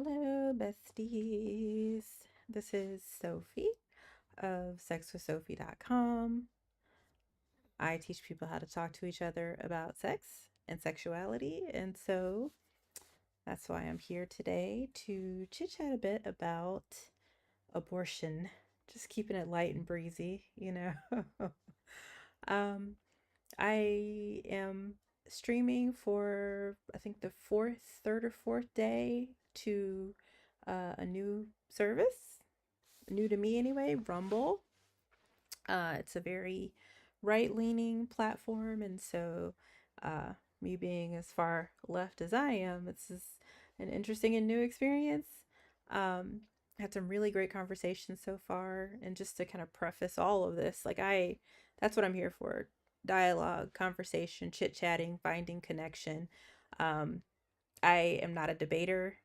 Hello, besties. This is Sophie of sexwithsophie.com. I teach people how to talk to each other about sex and sexuality, and so that's why I'm here today to chit chat a bit about abortion. Just keeping it light and breezy. um, I am streaming for I think the third or fourth day to a new service, new to me anyway, Rumble. It's a very right-leaning platform, and so uh, me being as far left as I am, it's just an interesting and new experience. Had some really great conversations so far, and just to kind of preface all of this, that's what I'm here for: dialogue, conversation, chit-chatting, finding connection. Um, I am not a debater.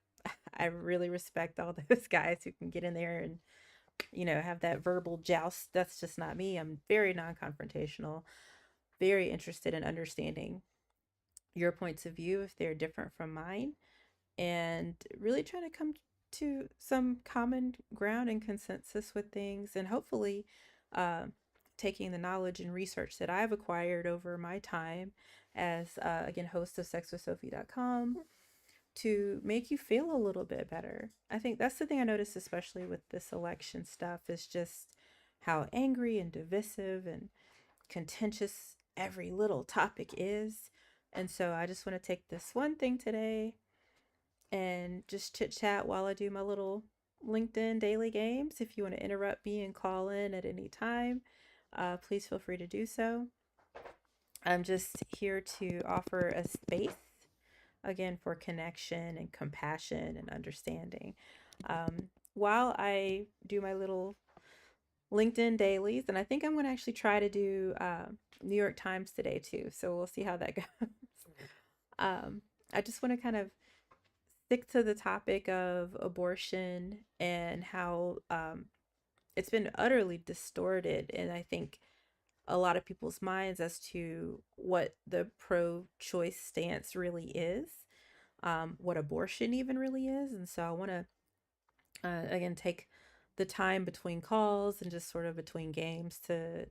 I really respect all those guys who can get in there and have that verbal joust. That's just not me. I'm very non-confrontational, very interested in understanding your points of view if they're different from mine, and really trying to come to some common ground and consensus with things, and hopefully uh, taking the knowledge and research that I've acquired over my time as, again, host of sexwithsophie.com to make you feel a little bit better. I think that's the thing I noticed, especially with this election stuff, is just how angry and divisive and contentious every little topic is. And so I just want to take this one thing today and just chit chat while I do my little LinkedIn daily games. If you want to interrupt me and call in at any time, please feel free to do so. I'm just here to offer a space again for connection and compassion and understanding. While I do my little LinkedIn dailies, and I think I'm going to actually try to do New York Times today too. So we'll see how that goes. um, I just want to kind of stick to the topic of abortion and how it's been utterly distorted, and I think a lot of people's minds as to what the pro choice stance really is, what abortion even really is. And so I want to, again, take the time between calls and just sort of between games to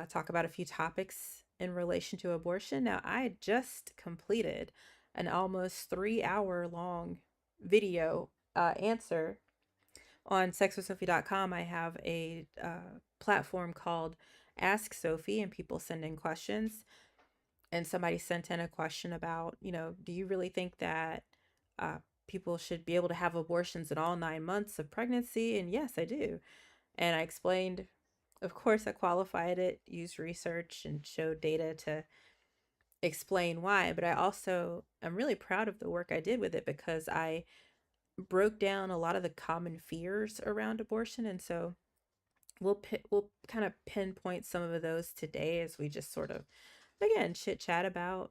talk about a few topics in relation to abortion. Now, I just completed an almost 3 hour long video answer on sexwithsophie.com. I have a platform called Ask Sophie, and people send in questions. And somebody sent in a question about, do you really think that uh, people should be able to have abortions in all 9 months of pregnancy? And yes, I do. And I explained, of course, I qualified it, used research, and showed data to explain why. But I also am really proud of the work I did with it, because I broke down a lot of the common fears around abortion. And so we'll kind of pinpoint some of those today as we just sort of, again, chit chat about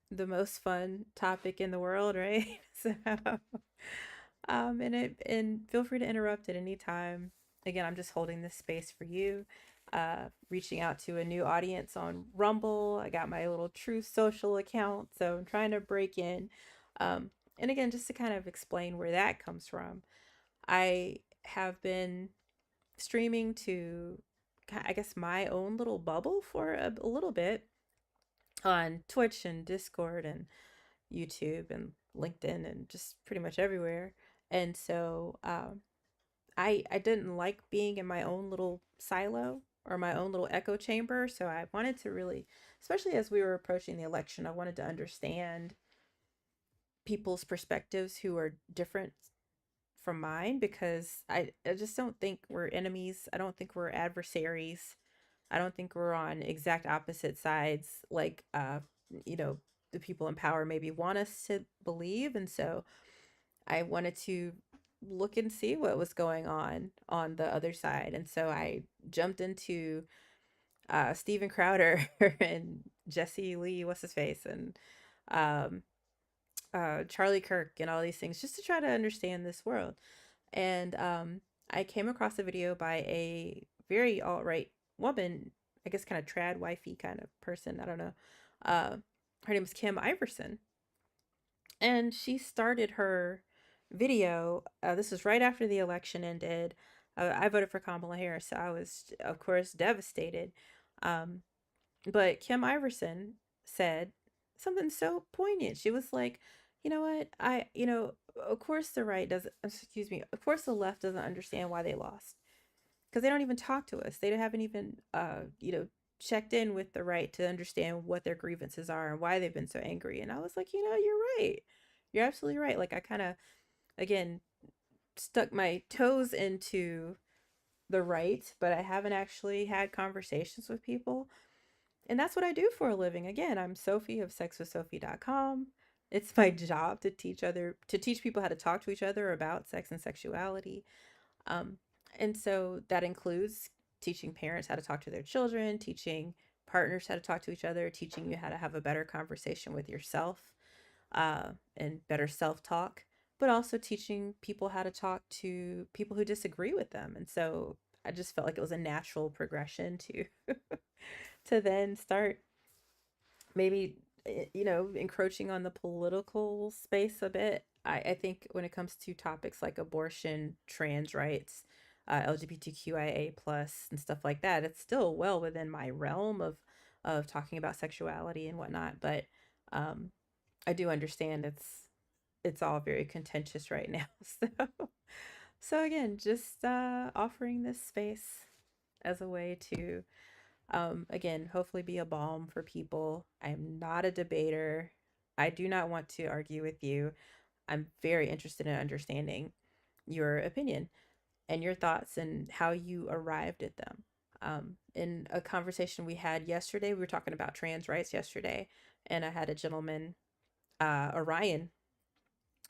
the most fun topic in the world, right? So, and feel free to interrupt at any time. Again, I'm just holding this space for you. Reaching out to a new audience on Rumble. I got my little True Social account, so I'm trying to break in. And again, just to kind of explain where that comes from, I have been streaming to, I guess, my own little bubble for a little bit on Twitch and Discord and YouTube and LinkedIn and just pretty much everywhere. And so I didn't like being in my own little silo or my own little echo chamber. So I wanted to really, especially as we were approaching the election, I wanted to understand people's perspectives who are different from mine, because I just don't think we're enemies. I don't think we're adversaries. I don't think we're on exact opposite sides like you know the people in power maybe want us to believe. And so I wanted to look and see what was going on the other side. And so I jumped into Steven Crowder and Jesse Lee, what's his face, and um, Charlie Kirk and all these things, just to try to understand this world. And I came across a video by a very alt-right woman, I guess kind of trad wifey kind of person. I don't know. Her name is Kim Iverson. And she started her video. This was right after the election ended. I voted for Kamala Harris, so I was, of course, devastated. Um, but Kim Iverson said something so poignant. She was like, you know what? Of course the right doesn't, excuse me, of course the left doesn't understand why they lost because they don't even talk to us. They haven't even, checked in with the right to understand what their grievances are and why they've been so angry. And I was like, you're right. You're absolutely right. Like I kind of, again, stuck my toes into the right, but I haven't actually had conversations with people. And that's what I do for a living. Again, I'm Sophie of sexwithsophie.com. It's my job to teach people how to talk to each other about sex and sexuality. Um, and so that includes teaching parents how to talk to their children, teaching partners how to talk to each other, teaching you how to have a better conversation with yourself, and better self talk, but also teaching people how to talk to people who disagree with them. And so I just felt like it was a natural progression to to then start maybe encroaching on the political space a bit. I think when it comes to topics like abortion, trans rights, LGBTQIA plus and stuff like that, it's still well within my realm of talking about sexuality and whatnot. But um, I do understand it's all very contentious right now. So again, just offering this space as a way to again, hopefully be a balm for people. I'm not a debater. I do not want to argue with you. I'm very interested in understanding your opinion and your thoughts and how you arrived at them. In a conversation we had yesterday, we were talking about trans rights yesterday, and I had a gentleman, Orion.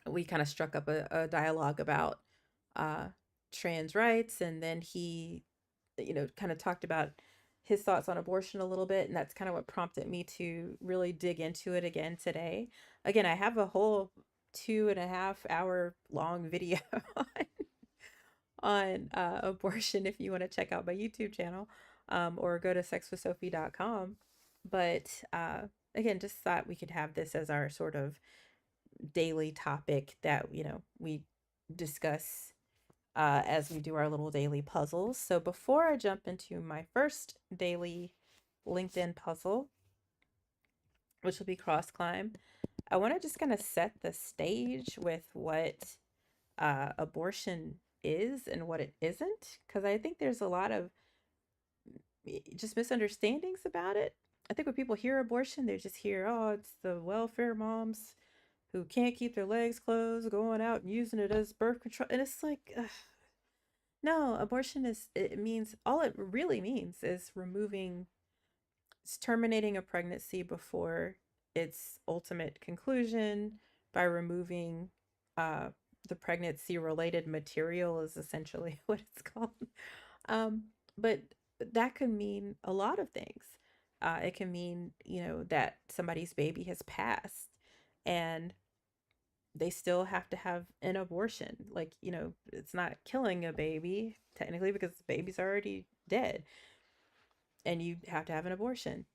We kind of struck up a dialogue about uh, trans rights, and then he kind of talked about his thoughts on abortion a little bit, and that's kind of what prompted me to really dig into it again today. Again, I have a whole 2.5 hour long video on abortion if you want to check out my YouTube channel, or go to sexwithsophie.com. But again, just thought we could have this as our sort of daily topic that we discuss as we do our little daily puzzles. So before I jump into my first daily LinkedIn puzzle, which will be cross climb, I want to just kind of set the stage with what abortion is and what it isn't, because I think there's a lot of just misunderstandings about it. I think when people hear abortion, they just hear, oh, it's the welfare moms who can't keep their legs closed, going out and using it as birth control. And it's like, ugh, no, abortion it means, all it really means is it's terminating a pregnancy before its ultimate conclusion by removing uh, the pregnancy related material, is essentially what it's called. Um, but that could mean a lot of things. It can mean, that somebody's baby has passed and they still have to have an abortion. Like, it's not killing a baby technically because the baby's already dead and you have to have an abortion.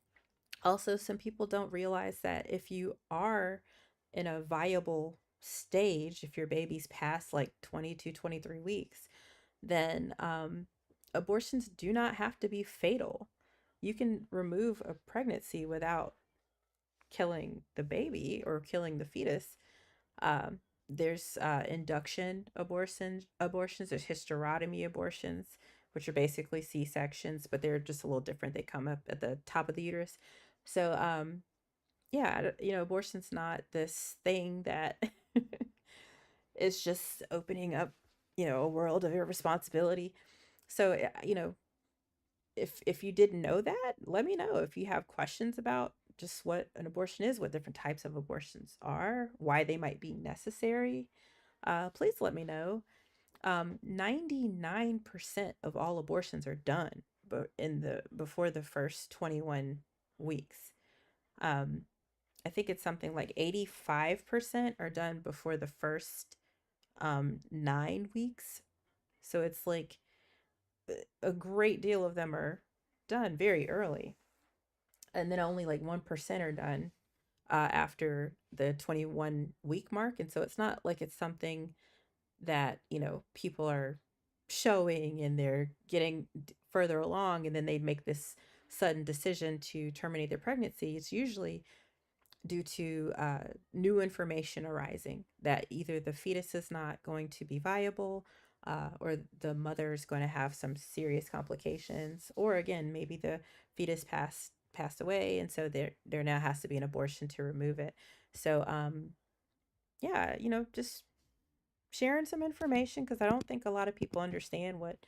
Also, some people don't realize that if you are in a viable stage, if your baby's past like 22, 23 weeks, then abortions do not have to be fatal. You can remove a pregnancy without killing the baby or killing the fetus. There's induction abortions. There's hysterotomy abortions, which are basically C sections, but they're just a little different. They come up at the top of the uterus. So, yeah, abortion's not this thing that is just opening up, a world of irresponsibility. So, if you didn't know that, let me know. If you have questions about just what an abortion is, what different types of abortions are, why they might be necessary, please let me know. 99% of all abortions are done but before the first 21 weeks. um, I think it's something like 85% are done before the first 9 weeks. So it's like a great deal of them are done very early, and then only like 1% are done after the 21-week mark. And so it's not like it's something that, people are showing and they're getting further along and then they make this sudden decision to terminate their pregnancy. It's usually due to new information arising that either the fetus is not going to be viable, or the mother is going to have some serious complications, or again, maybe the fetus passed away, and so there now has to be an abortion to remove it. So yeah, just sharing some information, because I don't think a lot of people understand what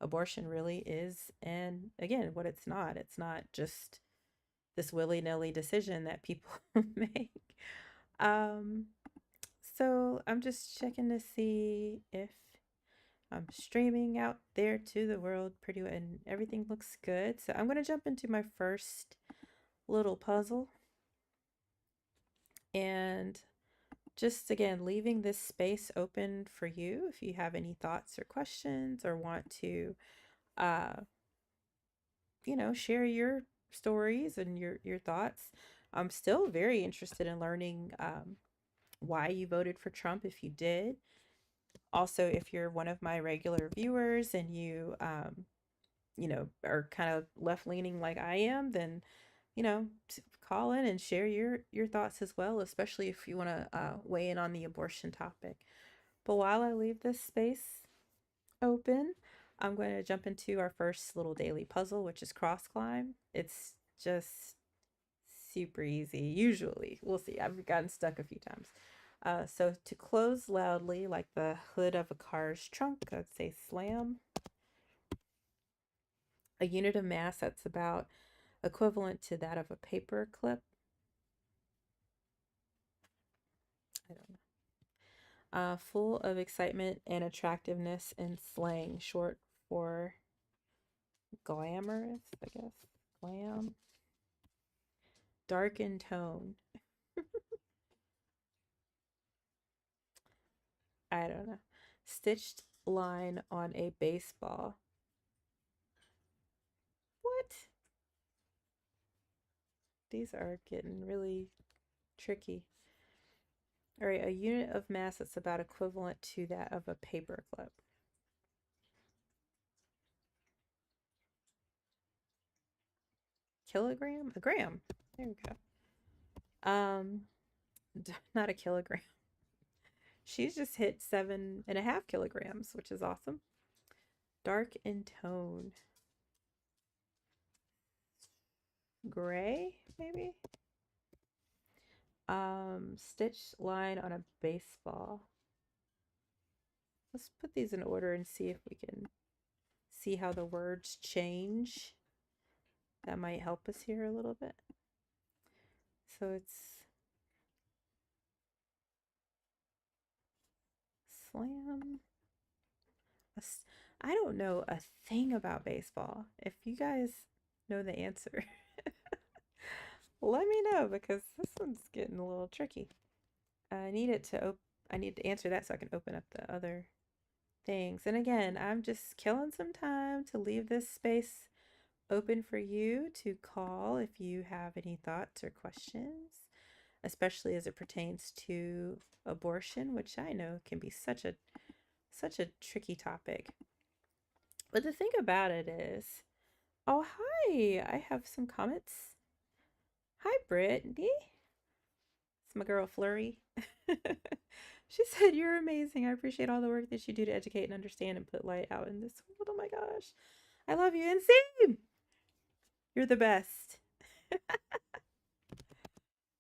abortion really is, and again, what it's not. It's not just this willy-nilly decision that people make. Um, so I'm just checking to see if I'm streaming out there to the world pretty well, and everything looks good. So I'm going to jump into my first little puzzle, and just again, leaving this space open for you if you have any thoughts or questions or want to, uh, share your stories and your thoughts. I'm still very interested in learning why you voted for Trump if you did. Also, if you're one of my regular viewers and are kind of left leaning like I am, then, call in and share your thoughts as well, especially if you want to weigh in on the abortion topic. But while I leave this space open, I'm going to jump into our first little daily puzzle, which is cross climb. It's just super easy. Usually, we'll see. I've gotten stuck a few times. So to close loudly, like the hood of a car's trunk, I'd say slam. A unit of mass that's about equivalent to that of a paper clip. I don't know. Full of excitement and attractiveness and slang, short for glamorous, I guess. Glam. Dark in tone. I don't know. Stitched line on a baseball. What? These are getting really tricky. All right, a unit of mass that's about equivalent to that of a paper clip. Kilogram? A gram. There we go. Not a kilogram. She's just hit 7.5 kilograms, which is awesome. Dark in tone. Gray, maybe? Stitch line on a baseball. Let's put these in order and see if we can see how the words change. That might help us here a little bit. So it's slam. I don't know a thing about baseball. If you guys know the answer, let me know, because this one's getting a little tricky. I need to answer that so I can open up the other things. And again, I'm just killing some time to leave this space open for you to call if you have any thoughts or questions, especially as it pertains to abortion, which I know can be such a tricky topic. But the thing about it is, oh hi, I have some comments. Hi Brittany. It's my girl Flurry. She said, "You're amazing. I appreciate all the work that you do to educate and understand and put light out in this world. Oh my gosh. I love you. And same. You're the best."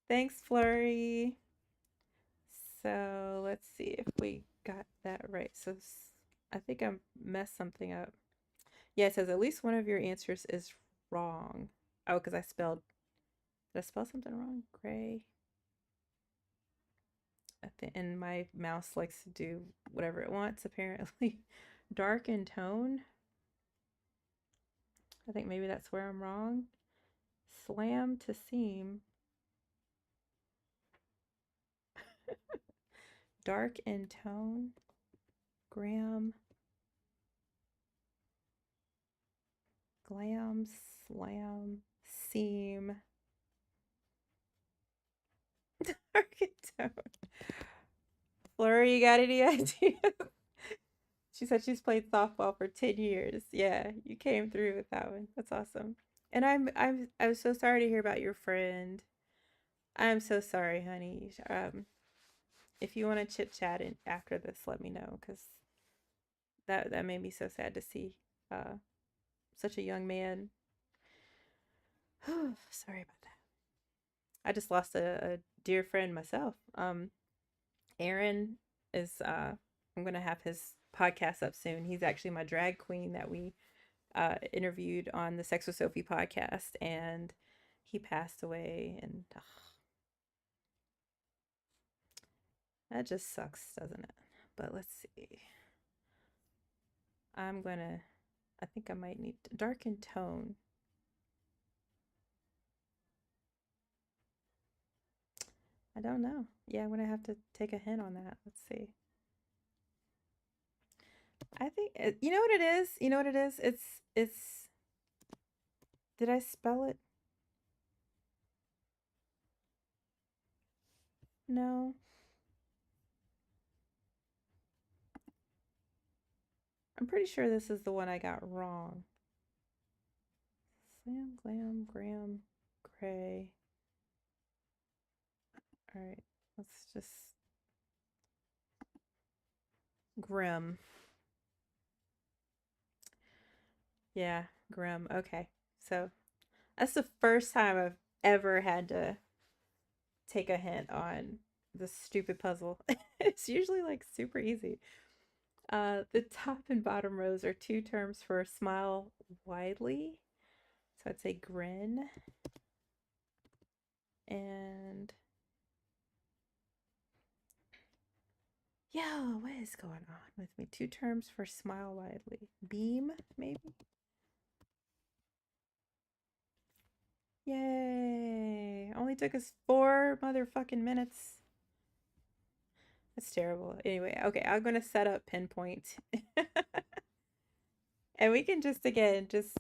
Thanks, Flurry. So let's see if we got that right. So I think I messed something up. Yeah, it says at least one of your answers is wrong. Oh, because did I spell something wrong? Gray. And my mouse likes to do whatever it wants, apparently. Dark in tone. I think maybe that's where I'm wrong. Slam to seam. Dark in tone. Gram. Glam. Slam. Seam. tone. Flora, you got any idea? She said she's played softball for 10 years. Yeah, you came through with that one. That's awesome. And I'm so sorry to hear about your friend. I'm so sorry, honey. If you want to chit chat after this, let me know because that made me so sad to see uh such a young man. Sorry about that. I just lost a dear friend myself. Aaron is I'm gonna have his podcast up soon. He's actually my drag queen that we interviewed on the Sex with Sophie podcast, and he passed away, and that just sucks, doesn't it? But let's see. I'm gonna. I think I might need to darken tone. I don't know. Yeah, I'm gonna have to take a hint on that. Let's see. I think you know what it is. You know what it is. It's. Did I spell it? No. I'm pretty sure this is the one I got wrong. Slam, glam, gram, gray. All right, let's just grim. Yeah, grim. Okay, so that's the first time I've ever had to take a hint on the stupid puzzle. It's usually like super easy. The top and bottom rows are two terms for smile widely. So I'd say grin and yeah, what is going on with me? Two terms for smile widely. Beam, maybe? Yay! Only took us 4 motherfucking minutes. That's terrible. Anyway, okay, I'm gonna set up pinpoint. And we can just again just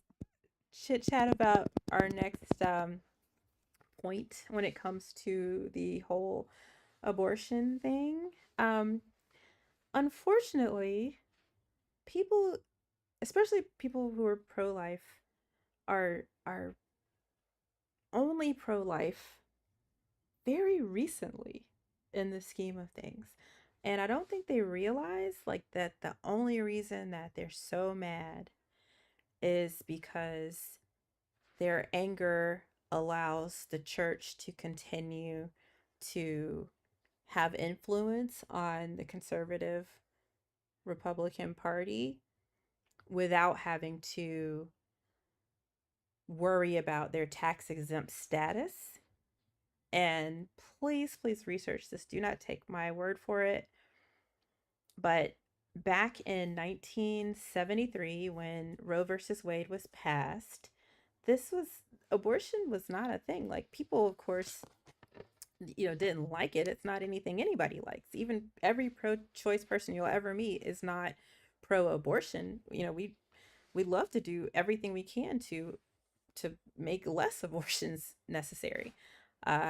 chit chat about our next point when it comes to the whole abortion thing. Um, Unfortunately, people, especially people who are pro-life, are only pro-life very recently in the scheme of things. And I don't think they realize like that the only reason that they're so mad is because their anger allows the church to continue to have influence on the conservative Republican Party without having to worry about their tax exempt status. And please, please research this. Do not take my word for it. But back in 1973, when Roe versus Wade was passed, this was abortion was not a thing. Like people, of course, didn't like it. It's not anything anybody likes. Even every pro-choice person you'll ever meet is not pro-abortion. We love to do everything we can to make less abortions necessary.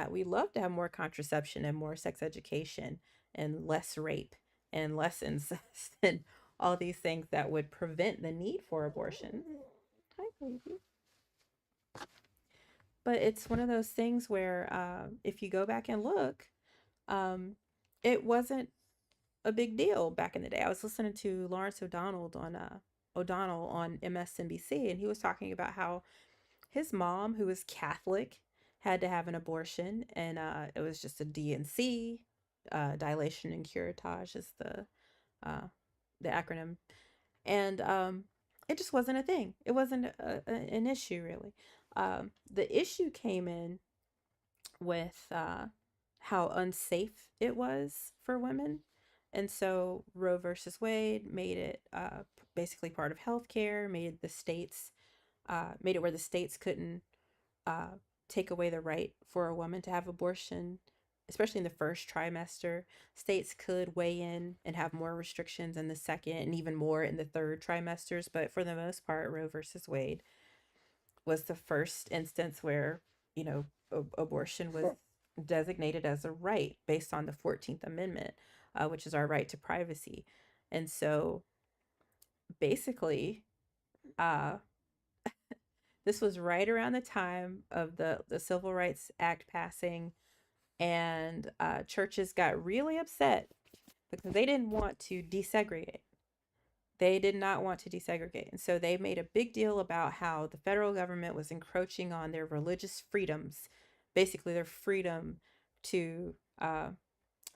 We love to have more contraception and more sex education and less rape and less incest and all these things that would prevent the need for abortion. Hi, baby. But it's one of those things where if you go back and look, um, it wasn't a big deal back in the day. I was listening to Lawrence O'Donnell on MSNBC, and he was talking about how his mom, who was Catholic, had to have an abortion, and it was just a D&C, dilation and curettage is uh, the acronym, and it just wasn't a thing. It wasn't an issue really. The issue came in with how unsafe it was for women. And so Roe versus Wade made it basically part of healthcare, made it where the states couldn't uh, take away the right for a woman to have abortion, especially in the first trimester. States could weigh in and have more restrictions in the second and even more in the third trimesters. But for the most part, Roe versus Wade was the first instance where, abortion was designated as a right based on the 14th Amendment, which is our right to privacy. And so basically, uh, this was right around the time of the Civil Rights Act passing, and churches got really upset because they didn't want to desegregate. They did not want to desegregate. And so they made a big deal about how the federal government was encroaching on their religious freedoms, basically their freedom to uh,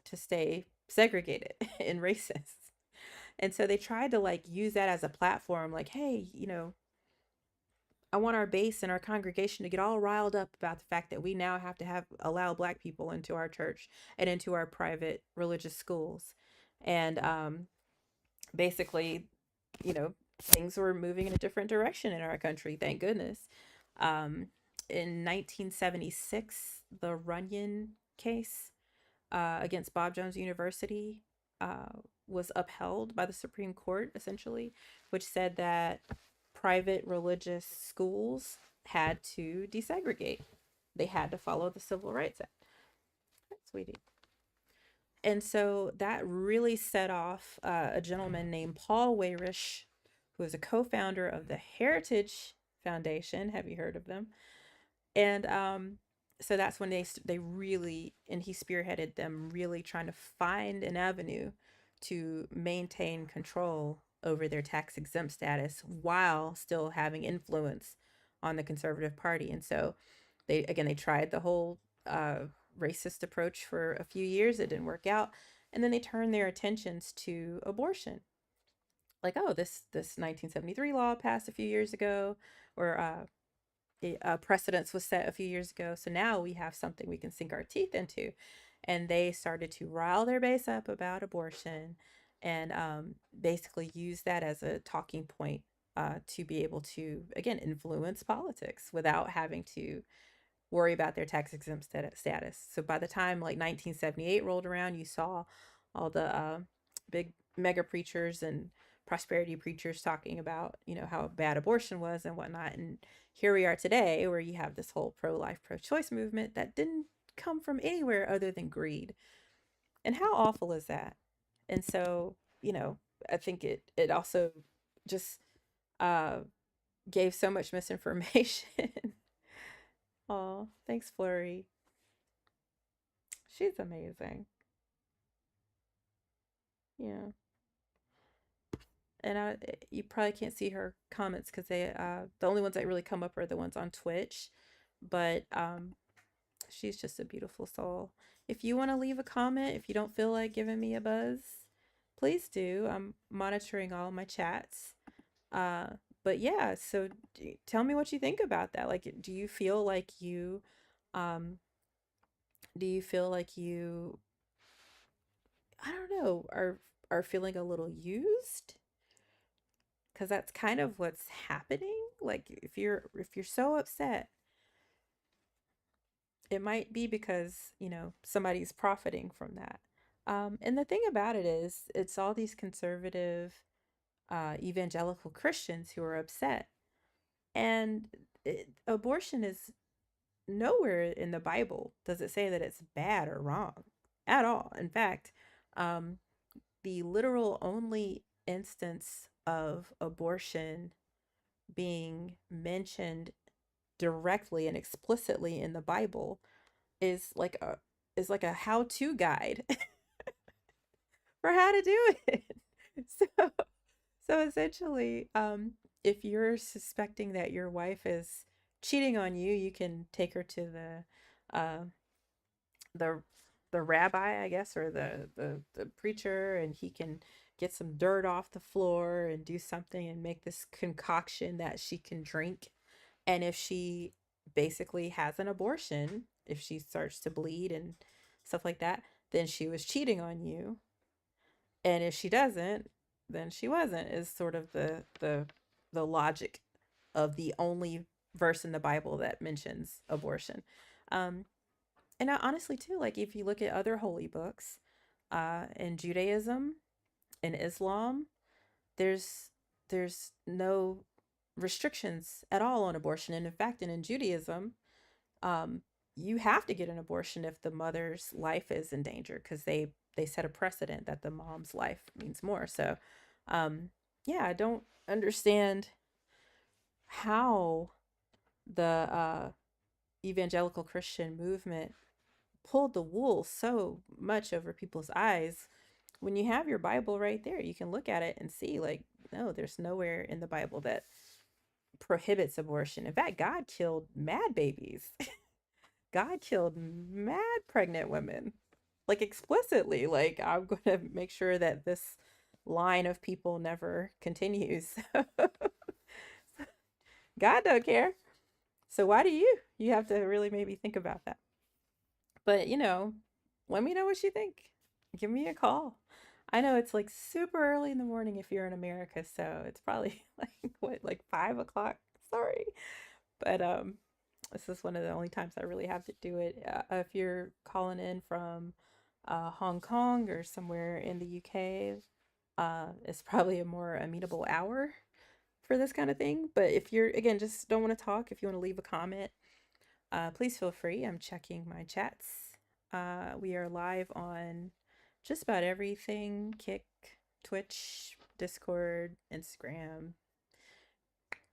to stay segregated and racist. And so they tried to like use that as a platform, like, hey, I want our base and our congregation to get all riled up about the fact that we now have to have allow Black people into our church and into our private religious schools. And basically, things were moving in a different direction in our country, thank goodness. Um, in 1976, the Runyon case against Bob Jones University uh, was upheld by the Supreme Court, essentially, which said that private religious schools had to desegregate. They had to follow the Civil Rights Act. Sweetie. And so that really set off a gentleman named Paul Weyrish, who is a co-founder of the Heritage Foundation. Have you heard of them? And so that's when they really, and he spearheaded them really trying to find an avenue to maintain control over their tax exempt status while still having influence on the conservative party. And so they tried the whole racist approach for a few years. It didn't work out, and then they turned their attentions to abortion. Like, oh, this 1973 law passed a few years ago, or precedence was set a few years ago. So now we have something we can sink our teeth into. And they started to rile their base up about abortion and basically use that as a talking point to be able to, again, influence politics without having to worry about their tax exempt status. So by the time like 1978 rolled around, you saw all the big mega preachers and prosperity preachers talking about, how bad abortion was and whatnot. And here we are today, where you have this whole pro-life, pro-choice movement that didn't come from anywhere other than greed. And how awful is that? And so, I think it also just uh, gave so much misinformation. Oh, thanks, Flurry. She's amazing. Yeah. And you probably can't see her comments because the only ones that really come up are the ones on Twitch. But she's just a beautiful soul. If you want to leave a comment, if you don't feel like giving me a buzz, please do. I'm monitoring all my chats. Uh, but yeah, so tell me what you think about that. Like, um, do you feel like you, I don't know, are feeling a little used? Because that's kind of what's happening. Like, if you're so upset, it might be because somebody's profiting from that. And the thing about it is, it's all these conservative evangelical Christians who are upset. And abortion is nowhere in the Bible does it say that it's bad or wrong at all. In fact, um, the literal only instance of abortion being mentioned directly and explicitly in the Bible is like a how-to guide for how to do it. So so essentially, if you're suspecting that your wife is cheating on you, you can take her to uh, the the rabbi, I guess, or the preacher, and he can get some dirt off the floor and do something and make this concoction that she can drink. And if she basically has an abortion, if she starts to bleed and stuff like that, then she was cheating on you. And if she doesn't, then she wasn't, is sort of the logic of the only verse in the Bible that mentions abortion. Um, and I, honestly, too, like if you look at other holy books, in Judaism, in Islam, there's there's no restrictions at all on abortion. And in fact, in Judaism, um, you have to get an abortion if the mother's life is in danger, because they set a precedent that the mom's life means more. So, um, yeah, I don't understand how the evangelical Christian movement pulled the wool so much over people's eyes when you have your Bible right there. You can look at it and see, like, no, there's nowhere in the Bible that prohibits abortion. In fact, God killed mad babies. God killed mad pregnant women, like explicitly. Like, I'm going to make sure that this line of people never continues. God don't care. So why do you? You have to really maybe think about that. But, let me know what you think. Give me a call. I know it's like super early in the morning if you're in America, so it's probably like what, like 5 o'clock. Sorry, but this is one of the only times I really have to do it. If you're calling in from Hong Kong or somewhere in the UK, it's probably a more amenable hour for this kind of thing. But if you're, again, just don't want to talk, if you want to leave a comment, please feel free. I'm checking my chats. We are live on just about everything: Kick, Twitch, Discord, Instagram.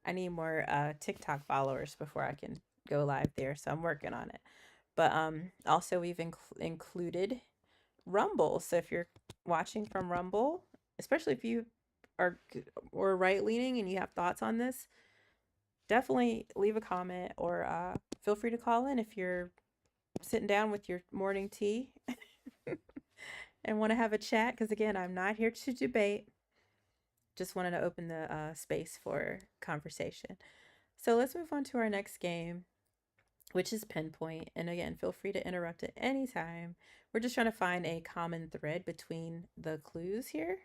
I need more TikTok followers before I can go live there, so I'm working on it. But also we've included Rumble. So if you're watching from Rumble, especially if you are or right leaning and you have thoughts on this, definitely leave a comment, or feel free to call in if you're sitting down with your morning tea and want to have a chat. Because again, I'm not here to debate. Just wanted to open the space for conversation. So let's move on to our next game, which is Pinpoint. And again, feel free to interrupt at any time. We're just trying to find a common thread between the clues here.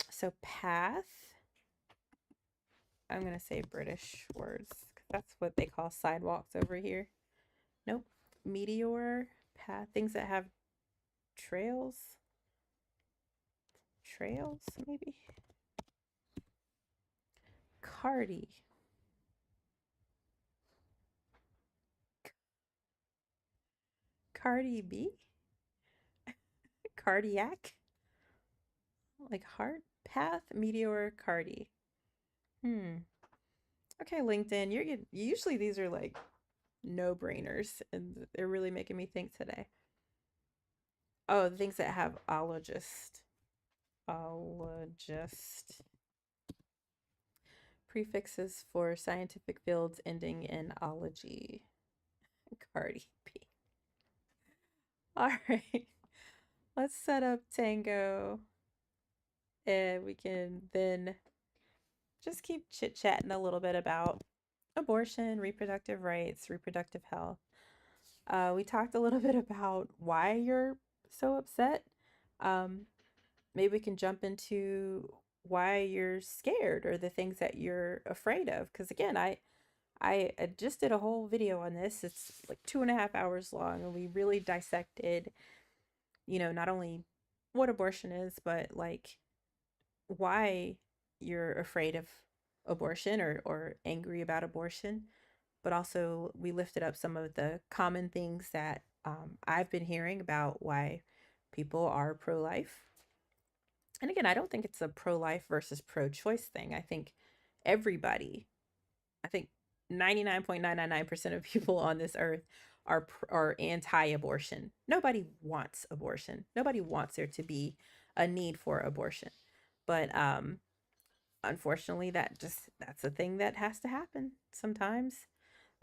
So path, I'm going to say British words, because that's what they call sidewalks over here. Nope. Meteor, path, things that have trails. Trails, maybe. Cardi. Cardi B? Cardiac? Like heart? Path, meteor, Cardi. Hmm. Okay, LinkedIn. Usually these are like no-brainers, and they're really making me think today. Oh, the things that have ologist. Ologist. Prefixes for scientific fields ending in ology. Cardi B. All right. Let's set up Tango, and we can then just keep chit-chatting a little bit about abortion, reproductive rights, reproductive health. We talked a little bit about why you're so upset. Um, Maybe we can jump into why you're scared, or the things that you're afraid of. Because again, I just did a whole video on this. It's like 2.5 hours long, and we really dissected, not only what abortion is, but like why you're afraid of abortion, or angry about abortion. But also, we lifted up some of the common things that I've been hearing about why people are pro life. And again, I don't think it's a pro life versus pro choice thing. Everybody, I think 99.999% of people on this earth are anti-abortion. Nobody wants abortion. Nobody wants there to be a need for abortion. But unfortunately, that's a thing that has to happen sometimes.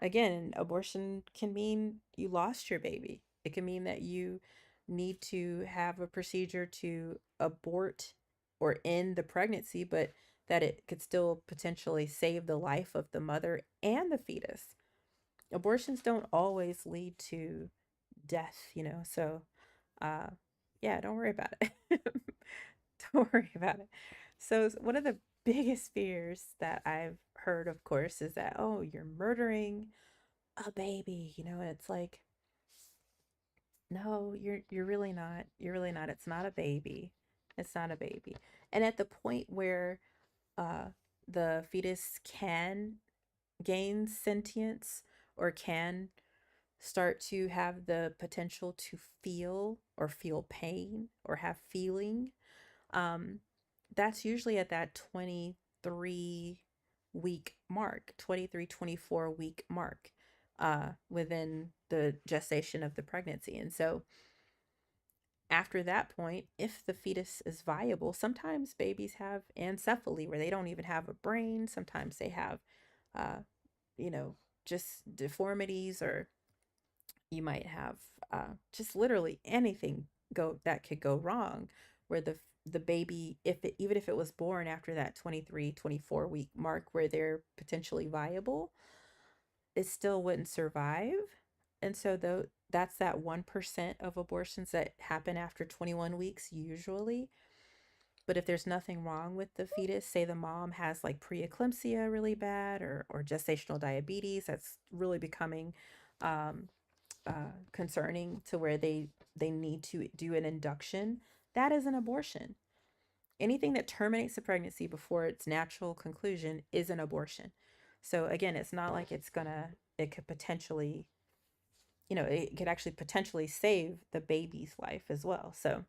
Again, abortion can mean you lost your baby. It can mean that you need to have a procedure to abort or end the pregnancy, but that it could still potentially save the life of the mother and the fetus. Abortions don't always lead to death. So, uh, yeah, don't worry about it. Don't worry about it. So, one of the biggest fears that I've heard, of course, is that, oh, you're murdering a baby. And it's like, no, you're really not. You're really not. It's not a baby. It's not a baby. And at the point where uh the fetus can gain sentience, or can start to have the potential to feel pain or have feeling, um, that's usually at that 23-week mark, 23-24 week mark, within the gestation of the pregnancy. And so after that point, if the fetus is viable, sometimes babies have ancephaly where they don't even have a brain. Sometimes they have, uh, you know, just deformities, or you might have just literally anything go that could go wrong, where the baby, if it, even if it was born after that 23-24 week mark where they're potentially viable, it still wouldn't survive. And so though that's that 1% of abortions that happen after 21 weeks usually. But if there's nothing wrong with the fetus, say the mom has like preeclampsia really bad, or gestational diabetes that's really becoming um, concerning to where they need to do an induction, that is an abortion. Anything that terminates the pregnancy before its natural conclusion is an abortion. So again, it's not like it could potentially, it could actually potentially save the baby's life as well. So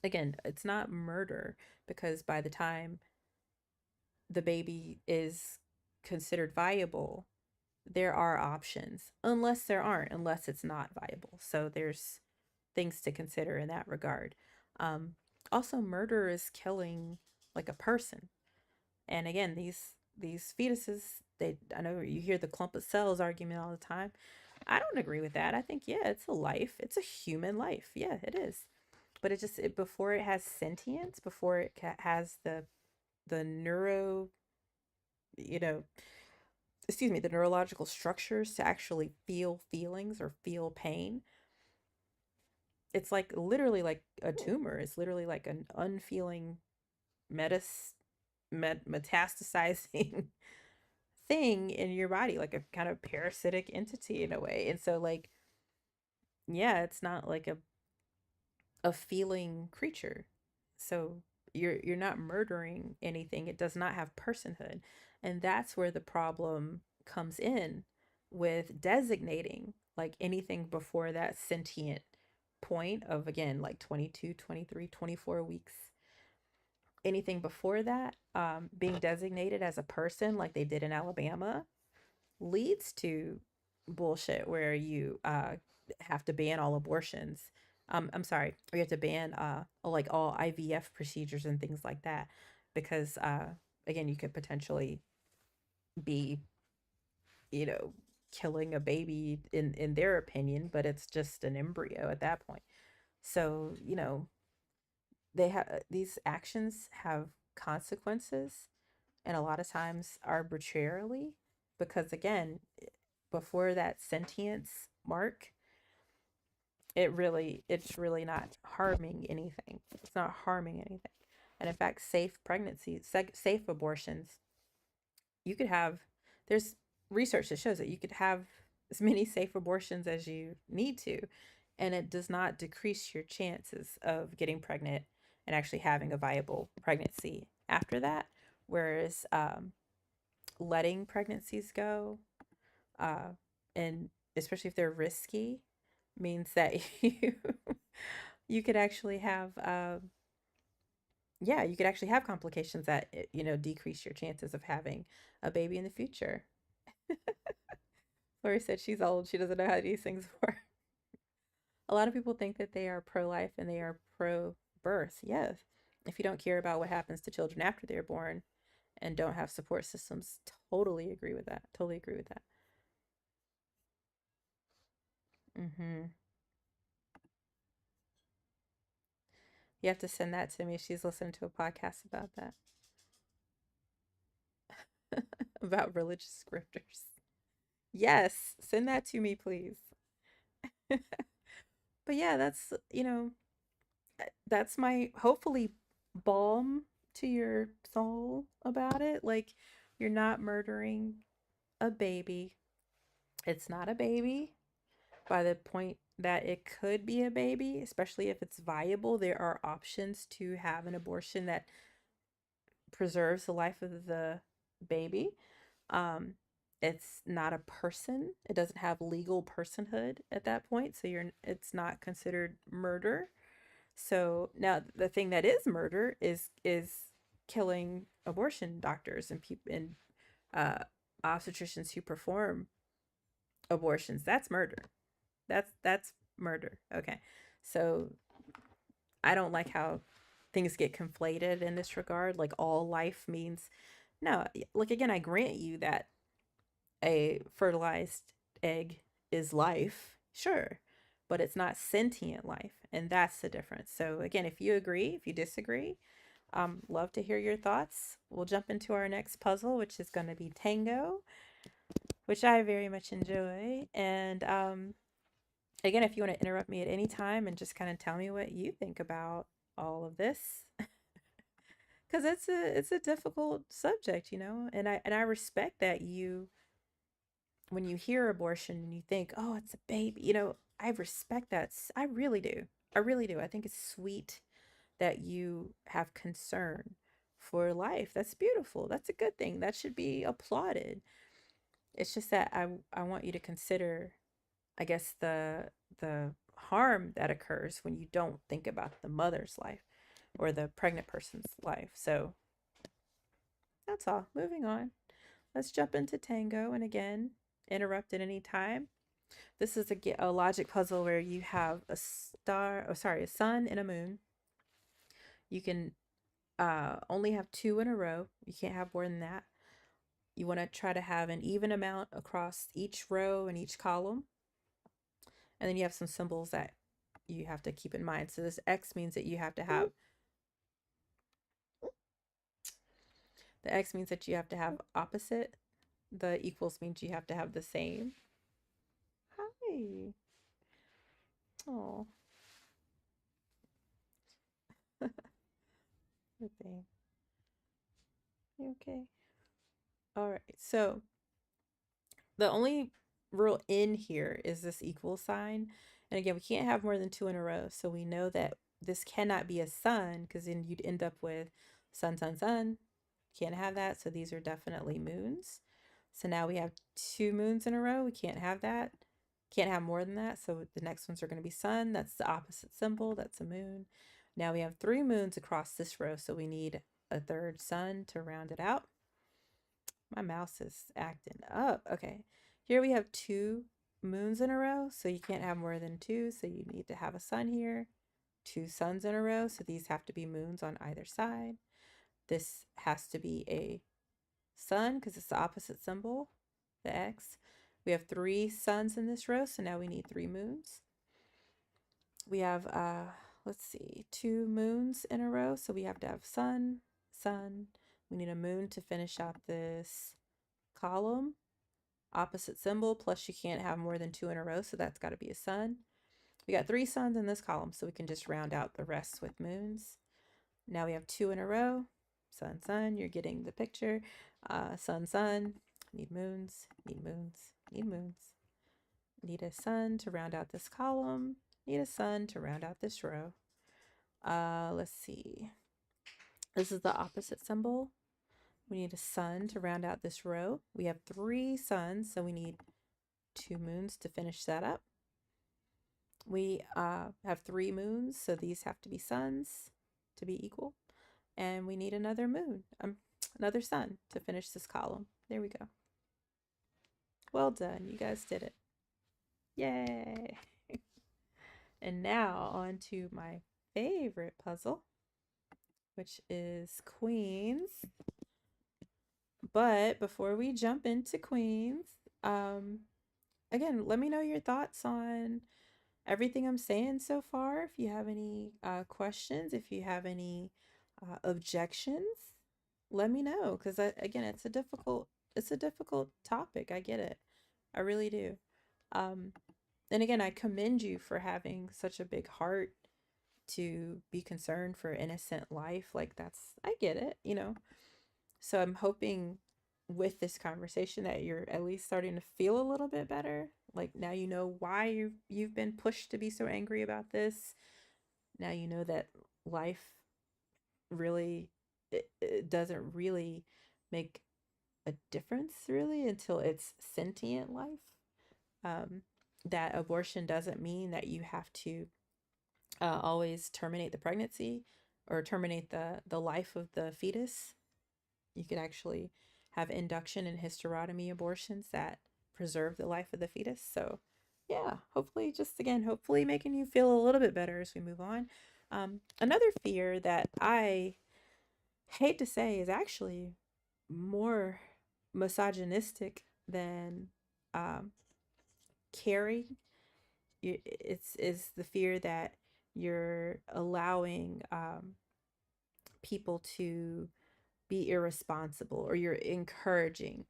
again, it's not murder, because by the time the baby is considered viable, there are options, unless it's not viable. So there's things to consider in that regard. Um, Also, murder is killing like a person. And again, these fetuses, I know you hear the clump of cells argument all the time. I don't agree with that. I think, yeah, it's a life. It's a human life. Yeah, it is. But before it has sentience, before it has the neuro, you know, excuse me, the neurological structures to actually feel feelings or feel pain, it's like literally like a tumor. It's literally like an unfeeling metastasizing thing in your body, like a kind of parasitic entity in a way. And so like, yeah, it's not like a feeling creature. So you're not murdering anything. It does not have personhood. And that's where the problem comes in with designating like anything before that sentient point of, again, like 22, 23, 24 weeks. Anything before that, being designated as a person like they did in Alabama, leads to bullshit where you have to ban all abortions. I'm sorry, or you have to ban like all IVF procedures and things like that, because again, you could potentially be, you know, killing a baby in their opinion, but it's just an embryo at that point. So, they have these actions have consequences, and a lot of times arbitrarily, because again, before that sentience mark, it's really not harming anything. It's not harming anything. And in fact, safe pregnancies, safe abortions, you could have, there's research that shows that you could have as many safe abortions as you need to, and it does not decrease your chances of getting pregnant and actually having a viable pregnancy after that. Whereas letting pregnancies go, uh, and especially if they're risky, means that you could actually have yeah, you could actually have complications that decrease your chances of having a baby in the future. Lori said she's old, she doesn't know how these things work. A lot of people think that they are pro-life and they are pro-birth. Yes, if you don't care about what happens to children after they're born and don't have support systems, totally agree with that. Totally agree with that. Mm-hmm. You have to send that to me. She's listening to a podcast about that. About religious scriptures. Yes, send that to me, please. But yeah, that's my hopefully balm to your soul about it. Like, you're not murdering a baby. It's not a baby by the point that it could be a baby, especially if it's viable. There are options to have an abortion that preserves the life of the baby. Um, it's not a person. It doesn't have legal personhood at that point, so it's not considered murder. So now the thing that is murder is killing abortion doctors and people and uh, obstetricians who perform abortions. That's murder. That's murder. Okay, so I don't like how things get conflated in this regard. Like all life means no. Like again, I grant you that a fertilized egg is life, sure, but it's not sentient life, and that's the difference. So again, if you agree, if you disagree, love to hear your thoughts. We'll jump into our next puzzle, which is going to be tango, which I very much enjoy. And again, if you want to interrupt me at any time and just kind of tell me what you think about all of this, because it's a difficult subject, and I respect that you when you hear abortion and you think, oh, it's a baby, I respect that. I really do. I really do. I think it's sweet that you have concern for life. That's beautiful. That's a good thing. That should be applauded. It's just that I want you to consider, I guess, the harm that occurs when you don't think about the mother's life or the pregnant person's life. So that's all. Moving on. Let's jump into tango. And again, interrupt at any time. This is a logic puzzle where you have a sun and a moon. You can only have two in a row. You can't have more than that. You want to try to have an even amount across each row and each column. And then you have some symbols that you have to keep in mind. So this X means that you have to have the X means that you have to have opposite. The equals means you have to have the same. Hi. Oh. Good thing. You okay? All right. So the only rule in here is this equal sign. And again, we can't have more than two in a row. So we know that this cannot be a sun because then you'd end up with sun, sun, sun. Can't have that. So these are definitely moons. So now we have two moons in a row. We can't have that. Can't have more than that. So the next ones are going to be sun. That's the opposite symbol. That's a moon. Now we have three moons across this row. So we need a third sun to round it out. My mouse is acting up. Okay. Here we have two moons in a row. So you can't have more than two. So you need to have a sun here. Two suns in a row. So these have to be moons on either side. This has to be a sun because it's the opposite symbol, the X. We have three suns in this row. So now we need three moons. We have, let's see, two moons in a row. So we have to have sun, sun. We need a moon to finish out this column. Opposite symbol, plus you can't have more than two in a row, so that's got to be a sun. We got three suns in this column, so we can just round out the rest with moons. Now we have two in a row. Sun, sun, you're getting the picture. Sun, sun, need moons, need moons, need moons. Need a sun to round out this column. Need a sun to round out this row. Let's see. This is the opposite symbol. We need a sun to round out this row. We have three suns, so we need two moons to finish that up. We have three moons, so these have to be suns to be equal. And we need another moon, another sun to finish this column. There we go. Well done. You guys did it. Yay. And now on to my favorite puzzle, which is Queens. But before we jump into Queens, again, let me know your thoughts on everything I'm saying so far. If you have any questions, if you have any objections, let me know. Because again, it's a difficult topic. I get it. I really do. And again, I commend you for having such a big heart to be concerned for innocent life. Like I get it. So I'm hoping with this conversation that you're at least starting to feel a little bit better. Like now you know why you've been pushed to be so angry about this. Now you know that life really it doesn't really make a difference really until it's sentient life. Um, that abortion doesn't mean that you have to always terminate the pregnancy or terminate the life of the fetus. You could actually have induction and hysterotomy abortions that preserve the life of the fetus. So, yeah, hopefully, just again, hopefully making you feel a little bit better as we move on. Another fear that I hate to say is actually more misogynistic than um, caring. It's is the fear that you're allowing people to be irresponsible, or you're encouraging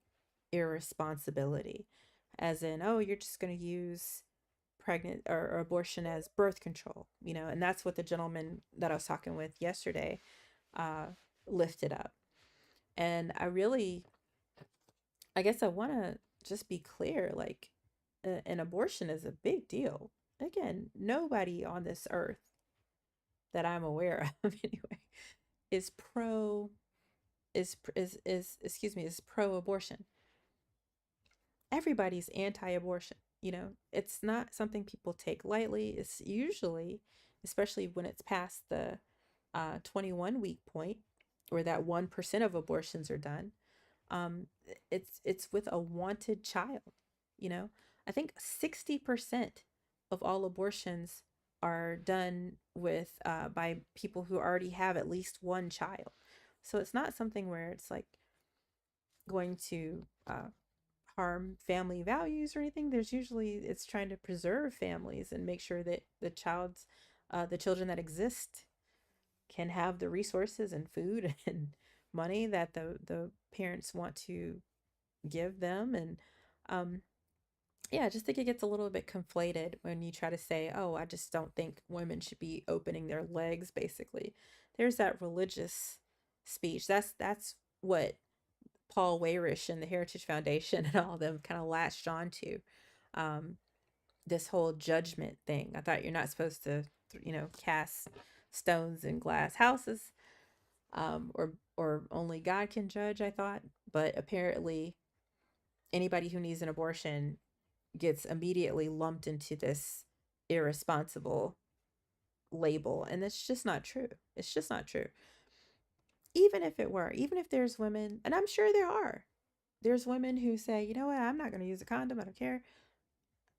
irresponsibility, as in, oh, you're just going to use pregnant or abortion as birth control, and that's what the gentleman that I was talking with yesterday uh, lifted up. And I guess I want to just be clear, like, an abortion is a big deal. Again, nobody on this earth that I'm aware of anyway is pro is excuse me, is pro abortion. Everybody's anti-abortion. It's not something people take lightly. It's usually, especially when it's past the 21-week point, where that 1% of abortions are done. um it's with a wanted child. you know I think 60% of all abortions are done with by people who already have at least one child. So it's not something where it's like going to harm family values or anything. There's usually, it's trying to preserve families and make sure that the children that exist can have the resources and food and money that the parents want to give them. And um yeah, I just think it gets a little bit conflated when you try to say, oh, I just don't think women should be opening their legs, basically. There's that religious speech. That's what Paul Wayrish and the Heritage Foundation and all of them kind of latched on to. Um, this whole judgment thing. I thought you're not supposed to, cast stones in glass houses, or only God can judge, I thought. But apparently, anybody who needs an abortion gets immediately lumped into this irresponsible label. And that's just not true. It's just not true. Even if it were, even if there's women, and I'm sure there's women who say, you know what, I'm not going to use a condom. I don't care.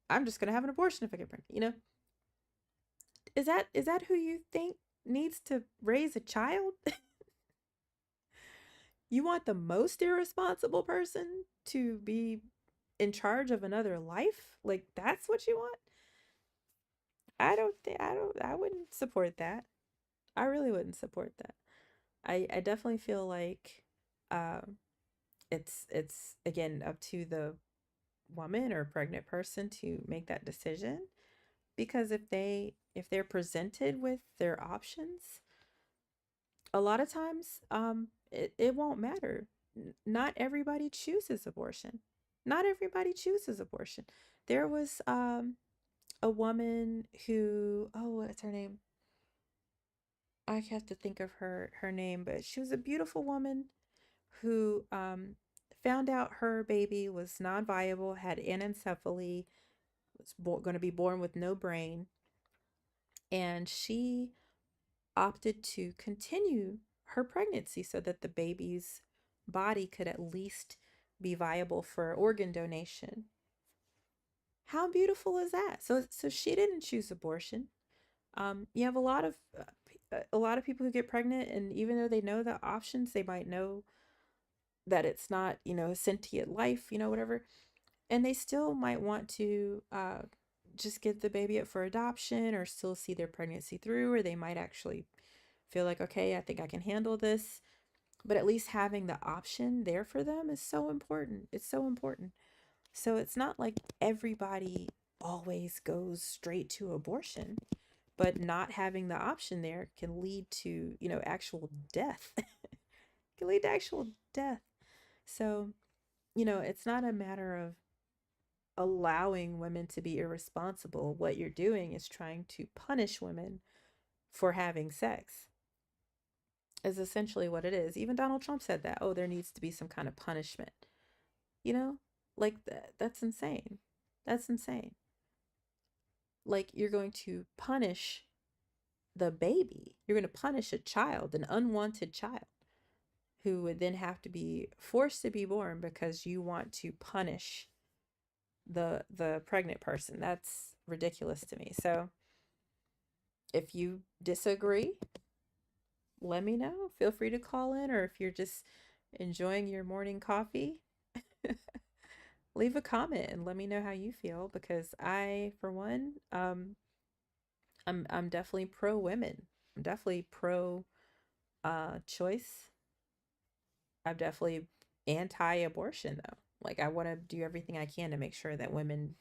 I'm just going to have an abortion if I get pregnant. Is that who you think needs to raise a child? You want the most irresponsible person to be in charge of another life? Like, that's what you want? I wouldn't support that. I really wouldn't support that. I definitely feel like um it's again up to the woman or pregnant person to make that decision, because if they're presented with their options, a lot of times it won't matter. Not everybody chooses abortion. Not everybody chooses abortion. There was a woman who, oh, what's her name? I have to think of her name, but she was a beautiful woman who found out her baby was non-viable, had anencephaly, was going to be born with no brain, and she opted to continue her pregnancy so that the baby's body could at least be viable for organ donation. How beautiful is that? So she didn't choose abortion. You have a lot of people who get pregnant, and even though they know the options, they might know that it's not, a sentient life, whatever, and they still might want to just give the baby up for adoption, or still see their pregnancy through, or they might actually feel like, okay, I think I can handle this. But at least having the option there for them is so important. It's so important. So it's not like everybody always goes straight to abortion, but not having the option there can lead to, actual death. Can lead to actual death. So, it's not a matter of allowing women to be irresponsible. What you're doing is trying to punish women for having sex, is essentially what it is. Even Donald Trump said that, oh, there needs to be some kind of punishment You know, like that's insane. That's insane. Like you're going to punish the baby. You're going to punish a child, an unwanted child, who would then have to be forced to be born because you want to punish the pregnant person. That's ridiculous to me. So if you disagree, let me know. Feel free to call in, or if you're just enjoying your morning coffee, leave a comment and let me know how you feel, because I, for one, I'm definitely pro women. I'm definitely pro choice. I'm definitely anti-abortion though. Like I want to do everything I can to make sure that women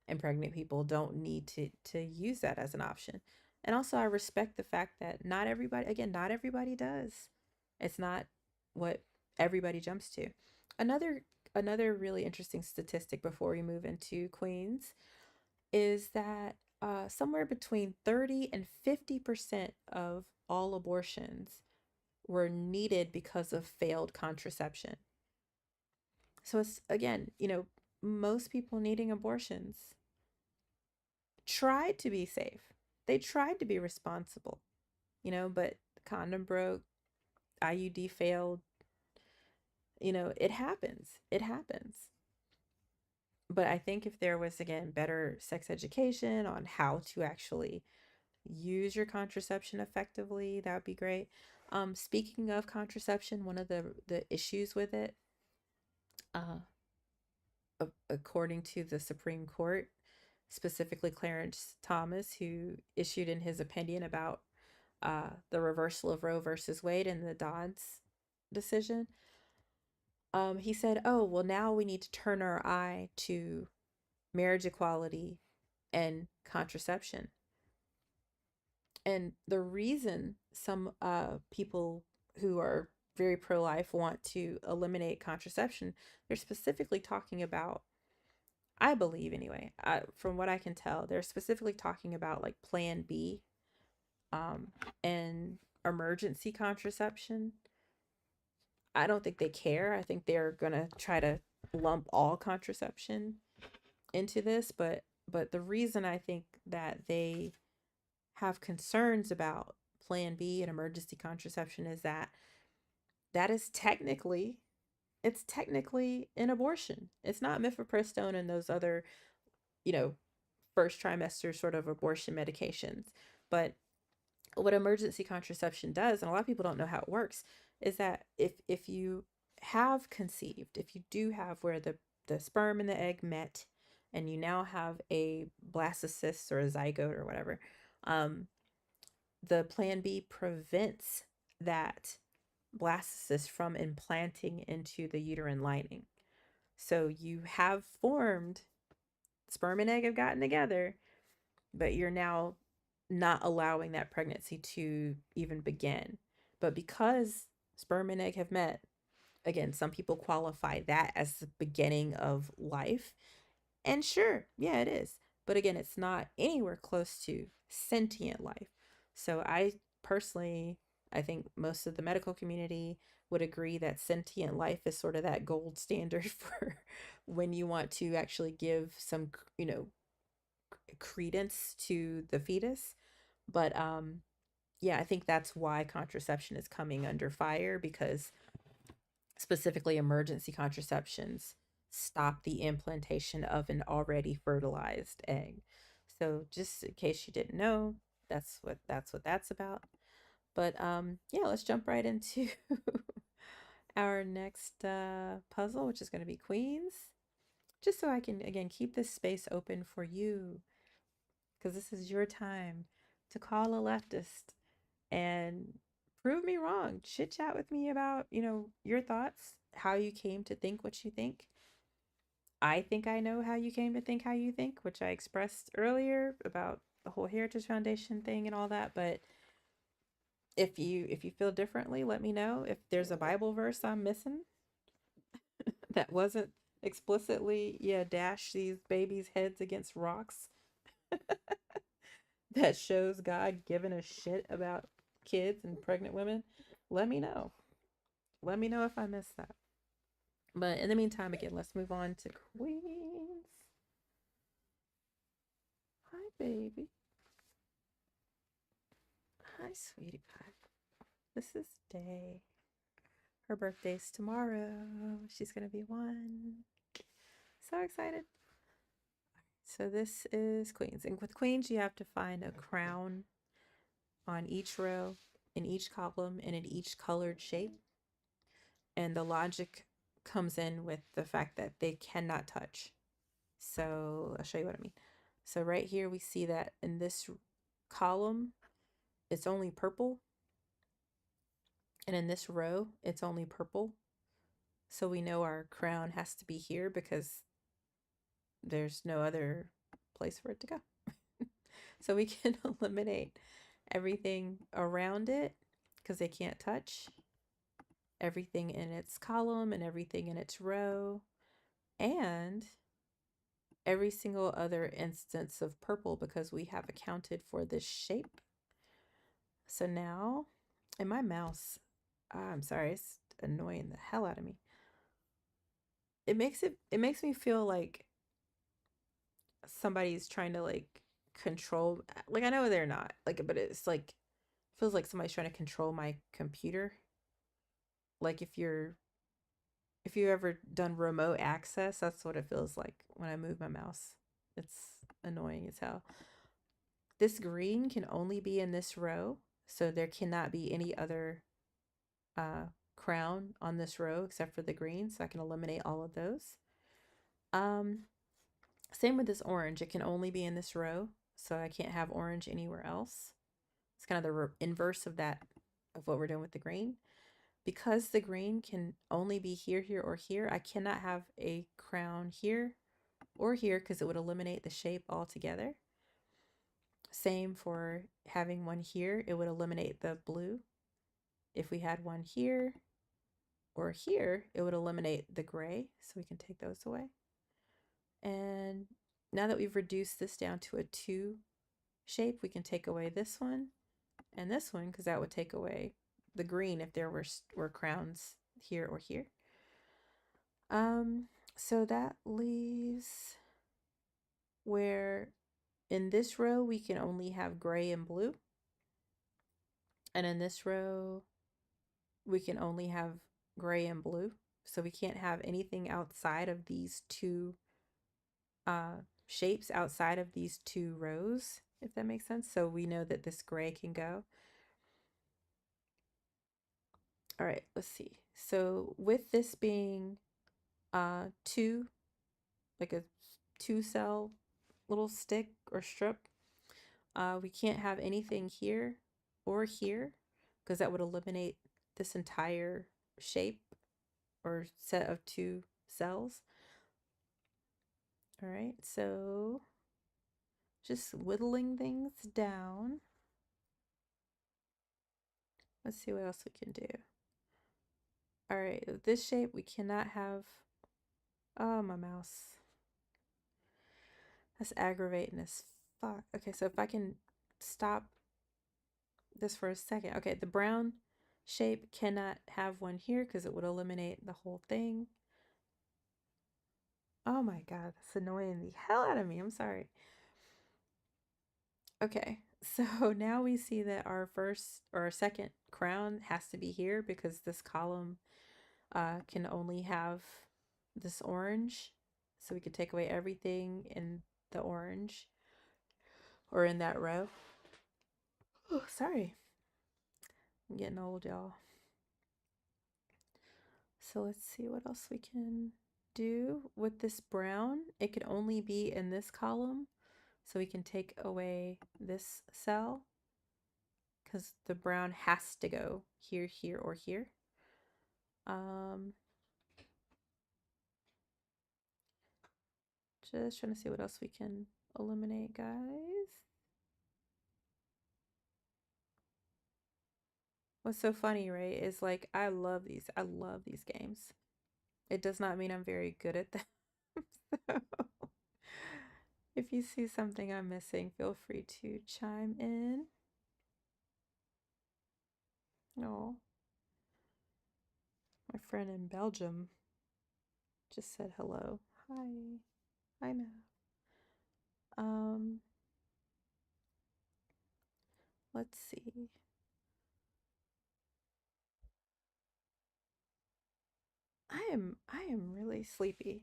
and pregnant people don't need to use that as an option. And also I respect the fact that not everybody, again, not everybody does. It's not what everybody jumps to. Another another really interesting statistic before we move into Queens is that somewhere between 30 and 50% of all abortions were needed because of failed contraception. So it's again, most people needing abortions tried to be safe. They tried to be responsible, but the condom broke, IUD failed. It happens. It happens. But I think if there was, again, better sex education on how to actually use your contraception effectively, that would be great. Speaking of contraception, one of the issues with it, uh, according to the Supreme Court, specifically Clarence Thomas, who issued in his opinion about the reversal of Roe versus Wade and the Dodd's decision, he said, "Oh, well, now we need to turn our eye to marriage equality and contraception." And the reason some people who are very pro life want to eliminate contraception, they're specifically talking about, I believe anyway, from what I can tell, they're specifically talking about like Plan B, um, and emergency contraception. I don't think they care. I think they're gonna try to lump all contraception into this, but the reason I think that they have concerns about Plan B and emergency contraception is that that is technically, it's technically an abortion. It's not mifepristone and those other, you know, first trimester sort of abortion medications. But what emergency contraception does, and a lot of people don't know how it works, is that if you have conceived, if you do have where the sperm and the egg met, and you now have a blastocyst or a zygote or whatever, um, the Plan B prevents that blastocyst from implanting into the uterine lining. So you have formed, sperm and egg have gotten together, but you're now not allowing that pregnancy to even begin. But because sperm and egg have met, again, some people qualify that as the beginning of life. And sure, yeah, it is. But again, it's not anywhere close to sentient life. So I personally, I think most of the medical community would agree that sentient life is sort of that gold standard for when you want to actually give some, credence to the fetus. But yeah, I think that's why contraception is coming under fire, because specifically emergency contraceptions stop the implantation of an already fertilized egg. So just in case you didn't know, that's what that's about. But yeah, let's jump right into our next puzzle, which is going to be Queens. Just so I can again keep this space open for you, because this is your time to call a leftist and prove me wrong. Chit chat with me about, your thoughts, how you came to think what you think. I think I know how you came to think how you think, which I expressed earlier about the whole Heritage Foundation thing and all that. But if you feel differently, let me know. If there's a Bible verse I'm missing that wasn't explicitly, yeah, dash these babies' heads against rocks, that shows God giving a shit about kids and pregnant women, let me know. Let me know if I missed that. But in the meantime, again, let's move on to queens. Hi, baby. Hi, sweetie pie. This is Day. Her birthday's tomorrow. She's going to be 1. So excited. So this is queens. And with queens, you have to find a crown on each row, in each column, and in each colored shape. And the logic comes in with the fact that they cannot touch. So I'll show you what I mean. So right here, we see that in this column, it's only purple. And in this row, it's only purple. So we know our crown has to be here because there's no other place for it to go. So we can eliminate everything around it because they can't touch, everything in its column and everything in its row, and every single other instance of purple because we have accounted for this shape. So now, and my mouse, I'm sorry, it's annoying the hell out of me. It makes me feel like somebody's trying to like control, like I know they're not, like, but it's like feels like somebody's trying to control my computer. Like if you ever done remote access, that's what it feels like when I move my mouse. It's annoying as hell. This green can only be in this row, so there cannot be any other crown on this row except for the green, so I can eliminate all of those. Same with this orange. It can only be in this row, so I can't have orange anywhere else. It's kind of the inverse of that, of what we're doing with the green. Because the green can only be here, here, or here, I cannot have a crown here or here because it would eliminate the shape altogether. Same for having one here. It would eliminate the blue. If we had one here or here, it would eliminate the gray. So we can take those away. And now that we've reduced this down to a 2 shape, we can take away this one and this one because that would take away the green if there were crowns here or here. So that leaves where in this row we can only have gray and blue, and in this row we can only have gray and blue. So we can't have anything outside of these 2 shapes, outside of these 2 rows, if that makes sense. So we know that this gray can go. All right, let's see. So with this being 2, like a 2-cell little stick or strip, we can't have anything here or here because that would eliminate this entire shape or set of 2 cells. All right, so just whittling things down. Let's see what else we can do. All right, this shape we cannot have. Oh, my mouse. That's aggravating as fuck. Okay, so if I can stop this for a second. Okay, the brown shape cannot have one here because it would eliminate the whole thing. Oh my god, that's annoying the hell out of me. I'm sorry. Okay, so now we see that our first or our second crown has to be here because this column can only have this orange. So we could take away everything in the orange or in that row. Oh, sorry. I'm getting old, y'all. So let's see what else we can do with this brown. It could only be in this column. So we can take away this cell because the brown has to go here, here, or here. Just trying to see what else we can eliminate, guys. What's so funny, right, is like I love these games. It does not mean I'm very good at them. So if you see something I'm missing, feel free to chime in. Oh, my friend in Belgium just said hello. Hi. Hi, Matt. Um, let's see. I am really sleepy.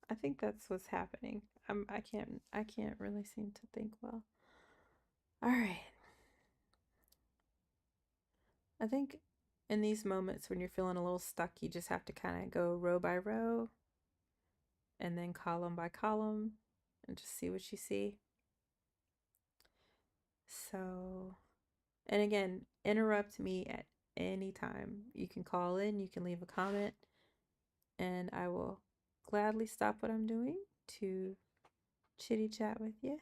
I think that's what's happening. I can't really seem to think well. All right. I think in these moments when you're feeling a little stuck, you just have to kind of go row by row and then column by column and just see what you see. So, and again, interrupt me at any time. You can call in, you can leave a comment, and I will gladly stop what I'm doing to chitty chat with you.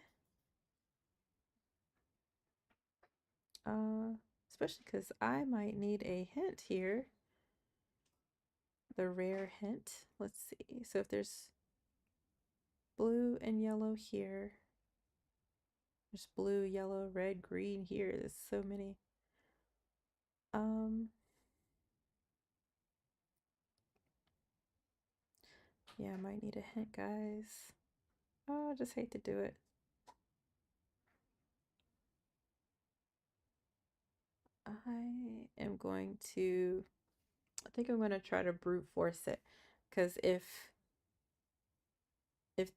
Uh, Especially because I might need a hint here. The rare hint. Let's see. So if there's blue and yellow here, there's blue, yellow, red, green here. There's so many. Um, yeah, I might need a hint, guys. Oh, I just hate to do it. I am going to, I think I'm going to try to brute force it. Because if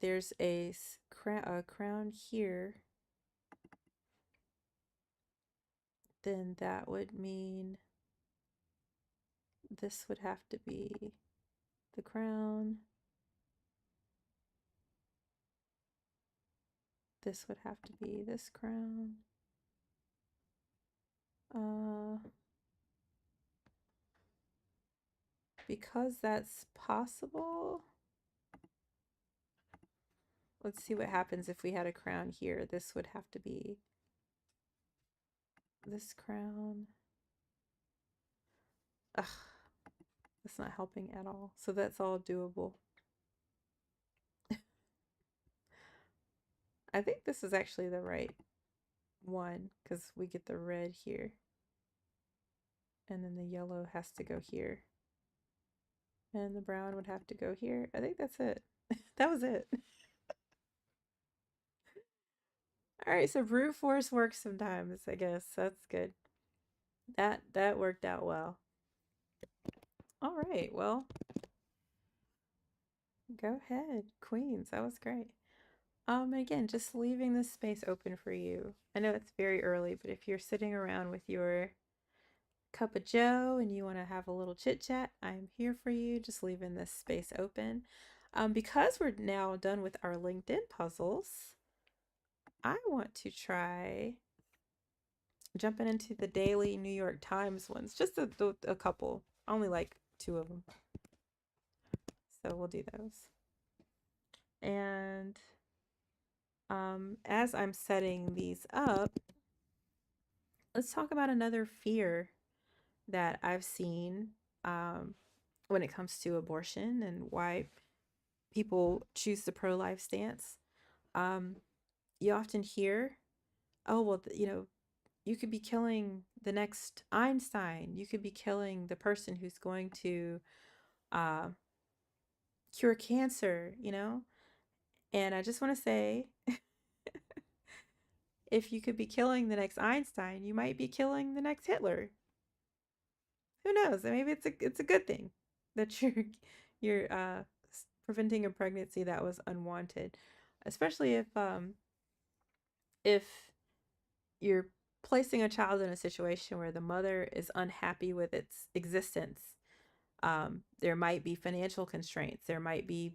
there's a crown here, then that would mean this would have to be the crown. This would have to be this crown. Because that's possible, let's see what happens if we had a crown here. This would have to be this crown. Ugh, that's not helping at all. So that's all doable. I think this is actually the right one because we get the red here. And then the yellow has to go here. And the brown would have to go here. I think that's it. That was it. All right, so brute force works sometimes, I guess. That's good. That worked out well. All right, well, go ahead. Queens, that was great. Again, just leaving this space open for you. I know it's very early, but if you're sitting around with your cup of joe and you want to have a little chit chat, I'm here for you. Just leaving this space open. Because we're now done with our LinkedIn puzzles, I want to try jumping into the daily New York Times ones, just a couple. I only like 2 of them. So we'll do those. And as I'm setting these up, let's talk about another fear that I've seen when it comes to abortion and why people choose the pro-life stance. Um, you often hear, oh, well, you could be killing the next Einstein. You could be killing the person who's going to uh, cure cancer. And I just want to say, if you could be killing the next Einstein, you might be killing the next Hitler. Who knows? Maybe it's a good thing that you're preventing a pregnancy that was unwanted, especially if you're placing a child in a situation where the mother is unhappy with its existence. There might be financial constraints. There might be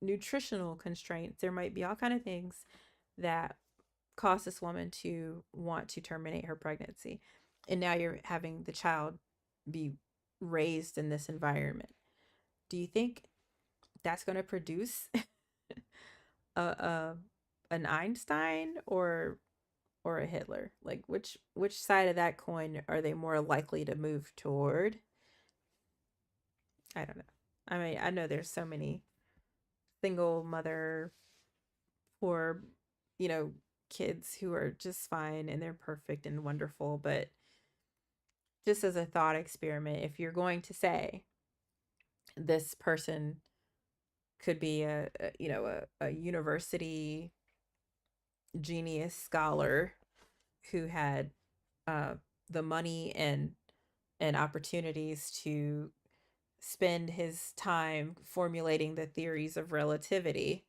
nutritional constraints. There might be all kind of things that cause this woman to want to terminate her pregnancy. And now you're having the child be raised in this environment. Do you think that's going to produce a an Einstein or a Hitler? Like which side of that coin are they more likely to move toward? I don't know. I mean, I know there's so many single mother poor, you know, kids who are just fine and they're perfect and wonderful, but just as a thought experiment, if you're going to say This person could be a university genius scholar who had uh, the money and opportunities to spend his time formulating the theories of relativity,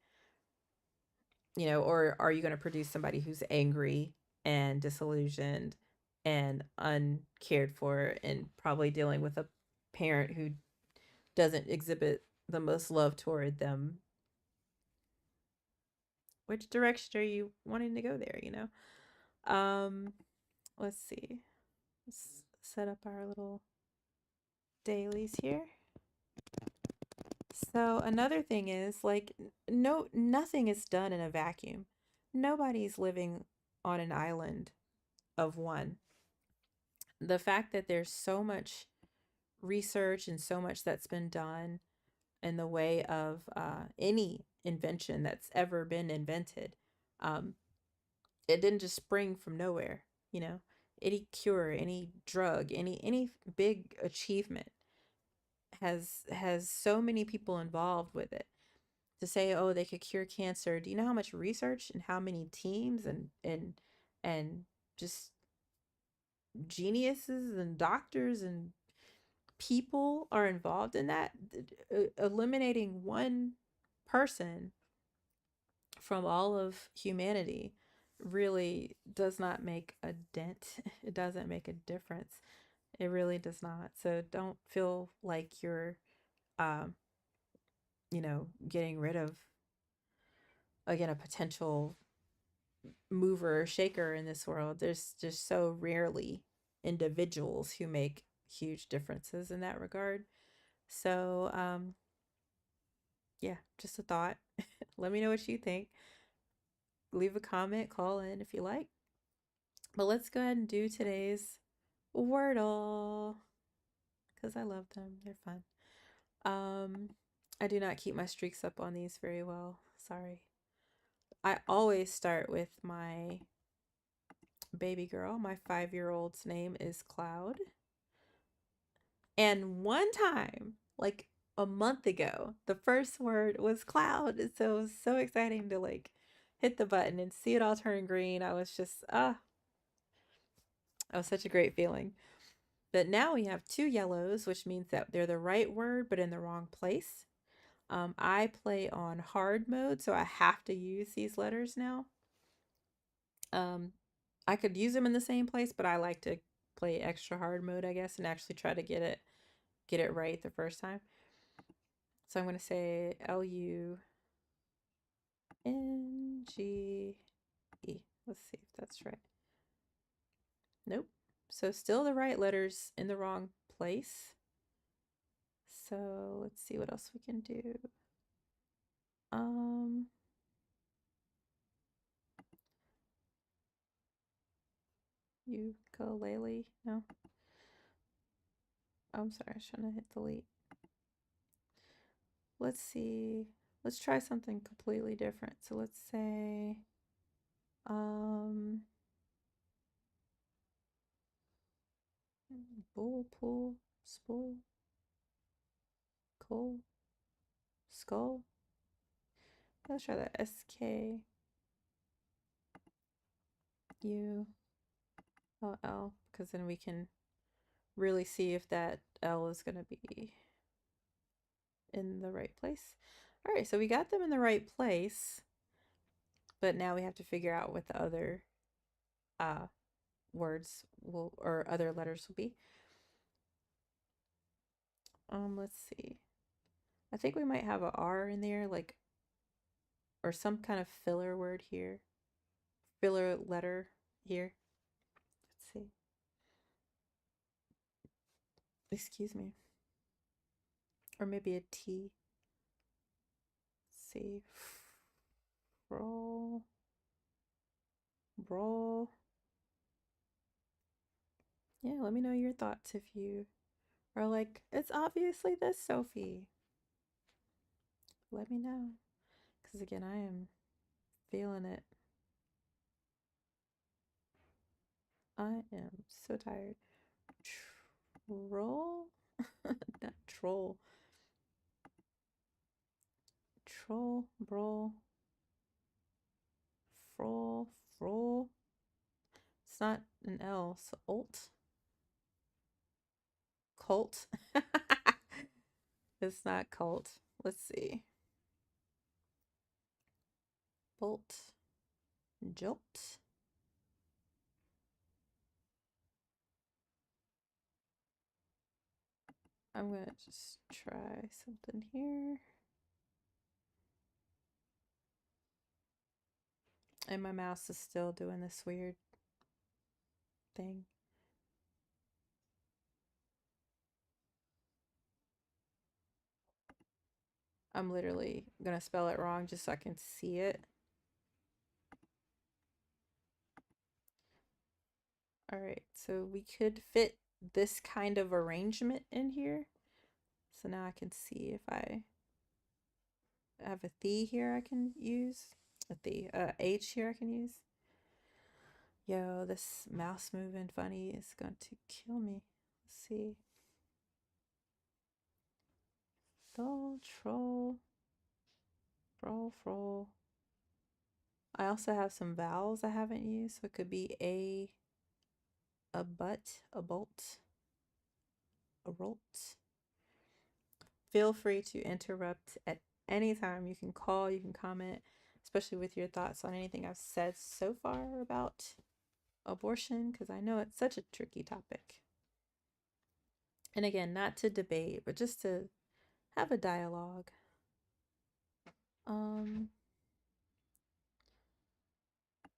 or are you going to produce somebody who's angry and disillusioned and uncared for and probably dealing with a parent who doesn't exhibit the most love toward them? Which direction are you wanting to go there, let's see. Let's set up our little dailies here. So another thing is, like, no, nothing is done in a vacuum. Nobody's living on an island of one. The fact that there's so much research and so much that's been done in the way of any invention that's ever been invented, um, it didn't just spring from nowhere. You know, any cure, any drug, any big achievement has so many people involved with it. To say, oh, they could cure cancer, do you know how much research and how many teams and just geniuses and doctors and people are involved in that? Eliminating one person from all of humanity really does not make a dent. It doesn't make a difference. It really does not. So don't feel like you're um getting rid of, again, a potential mover or shaker in this world. There's just so rarely individuals who make huge differences in that regard. So, yeah, just a thought. Let me know what you think. Leave a comment, call in if you like. But let's go ahead and do today's Wordle because I love them. They're fun. I do not keep my streaks up on these very well. Sorry. I always start with my baby girl. My 5-year-old's name is Cloud. And one time, like a month ago, the first word was cloud. So it was so exciting to like hit the button and see it all turn green. I was just, that was such a great feeling. But now we have 2 yellows, which means that they're the right word, but in the wrong place. I play on hard mode, so I have to use these letters now. I could use them in the same place, but I like to play extra hard mode, I guess, and actually try to get it right the first time. So I'm going to say Lunge. Let's see if that's right. Nope. So still the right letters in the wrong place. So let's see what else we can do. Ukulele. No. I'm sorry, I was trying to hit delete. Let's see. Let's try something completely different. So let's say bull, pool, spool, coal, skull. Let's try that. SKULL, because then we can really see if that L is going to be in the right place. All right, so we got them in the right place, but now we have to figure out what the other words will, or other letters will be. Let's see. I think we might have a R in there, like, or some kind of filler word here. Filler letter here. Let's see. Excuse me. Or maybe a T. Let's see. Roll. Roll. Yeah, let me know your thoughts if you are like, it's obviously this, Sophie. Let me know. Because again, I am feeling it. I am so tired. Troll? Not troll. troll, brol, frol, frol. It's not an L, so alt, cult. It's not cult. Let's see. Bolt, jolt. I'm gonna just try something here. And my mouse is still doing this weird thing. I'm literally gonna spell it wrong just so I can see it. All right, so we could fit this kind of arrangement in here. So now I can see if I have a "the" here I can use. A "the", "h" here I can use. Yo, this mouse moving funny is going to kill me. Let's see. Troll, troll, froll, froll. I also have some vowels I haven't used, so it could be a butt, a bolt, a rolt. Feel free to interrupt at any time. You can call, you can comment, especially with your thoughts on anything I've said so far about abortion, because I know it's such a tricky topic. And again, not to debate, but just to have a dialogue.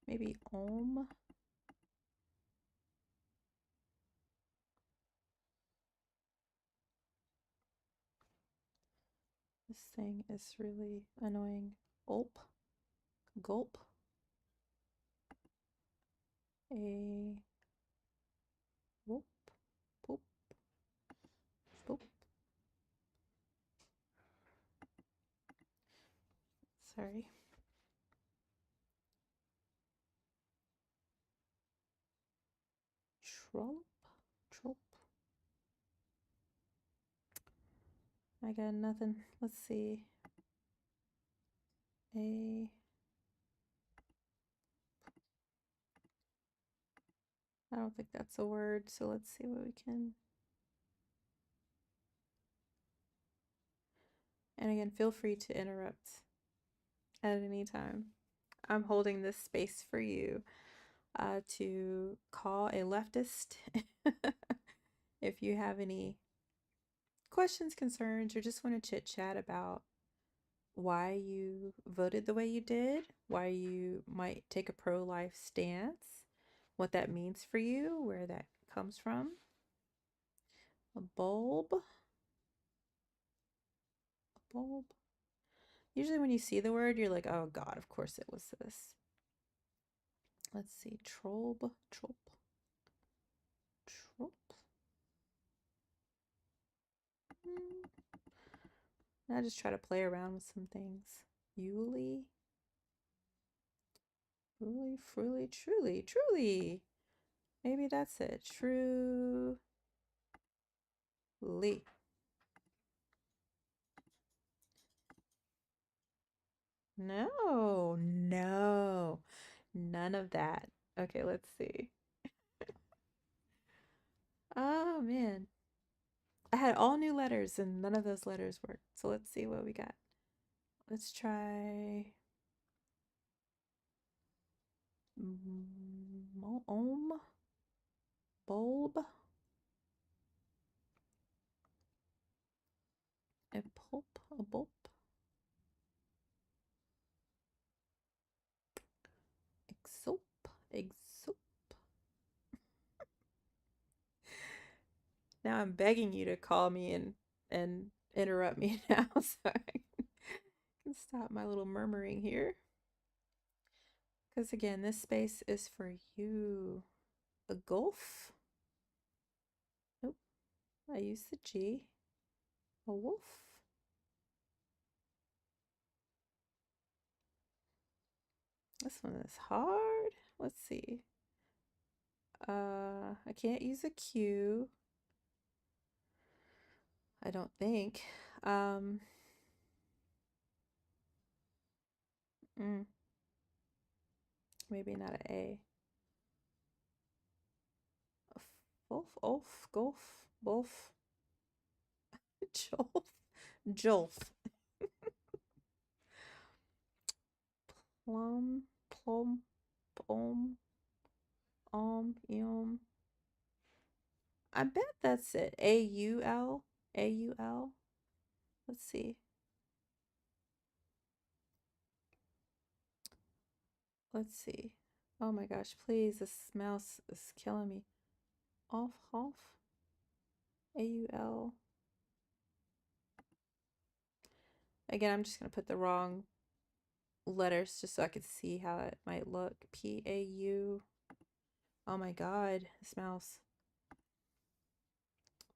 Maybe ohm. This thing is really annoying. Ulp, gulp, a whoop, poop, poop. Sorry. Trolp, trolp. I got nothing. Let's see. A. I don't think that's a word, so let's see what we can. And again, feel free to interrupt at any time. I'm holding this space for you to call a leftist if you have any questions, concerns, or just want to chit chat about why you voted the way you did, why you might take a pro-life stance, what that means for you, where that comes from. A bulb. A bulb. Usually when you see the word, you're like, oh God, of course it was this. Let's see. Trob. Trop. Trop. I just try to play around with some things. Yuli. Truly, truly, truly, truly. Maybe that's it. Truly. No, no, none of that. Okay, let's see. Oh man. I had all new letters and none of those letters worked. So let's see what we got. Let's try ohm, bulb, a pulp, a bulb, exope, exope. Now I'm begging you to call me and interrupt me now so I can stop my little murmuring here. Because again, this space is for you. A gulf. Nope. I used the G. A wolf. This one is hard. Let's see. I can't use a Q. I don't think. Mm, maybe not an A. Wolf, Ulf, Golf, Wolf, Jolf, Jolf, Plum, Plum, Plum, Yum. I bet that's it. A-U-L, A-U-L. Let's see. Let's see. Oh my gosh, please, this mouse is killing me. Off, off, A-U-L. Again, I'm just going to put the wrong letters just so I could see how it might look. P-A-U. Oh my god, this mouse.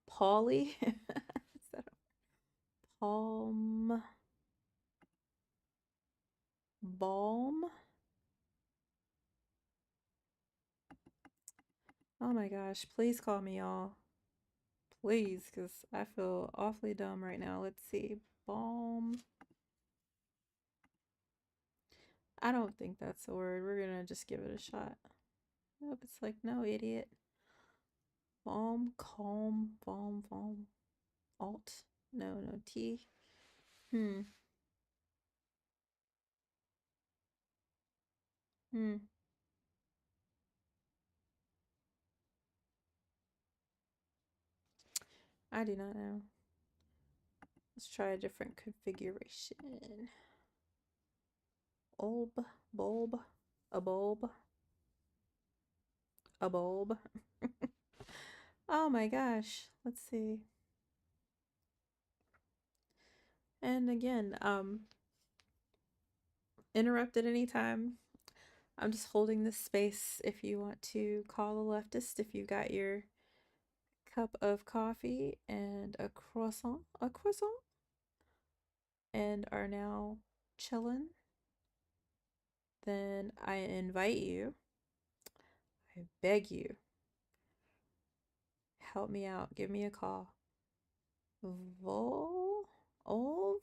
Polly? Is that a palm? Balm? Oh my gosh, please call me y'all. Please, because I feel awfully dumb right now. Let's see. Balm. I don't think that's a word. We're gonna just give it a shot. Nope, it's like, no, idiot. Balm, calm, balm. Alt. No, no, T. Hmm. Hmm. I do not know. Let's try a different configuration. Bulb, a bulb, a bulb. Oh my gosh. Let's see. And again, interrupt at any time. I'm just holding this space if you want to call a leftist, if you got your cup of coffee and a croissant, and are now chilling, then I invite you, I beg you, help me out, give me a call. Vol, Olv,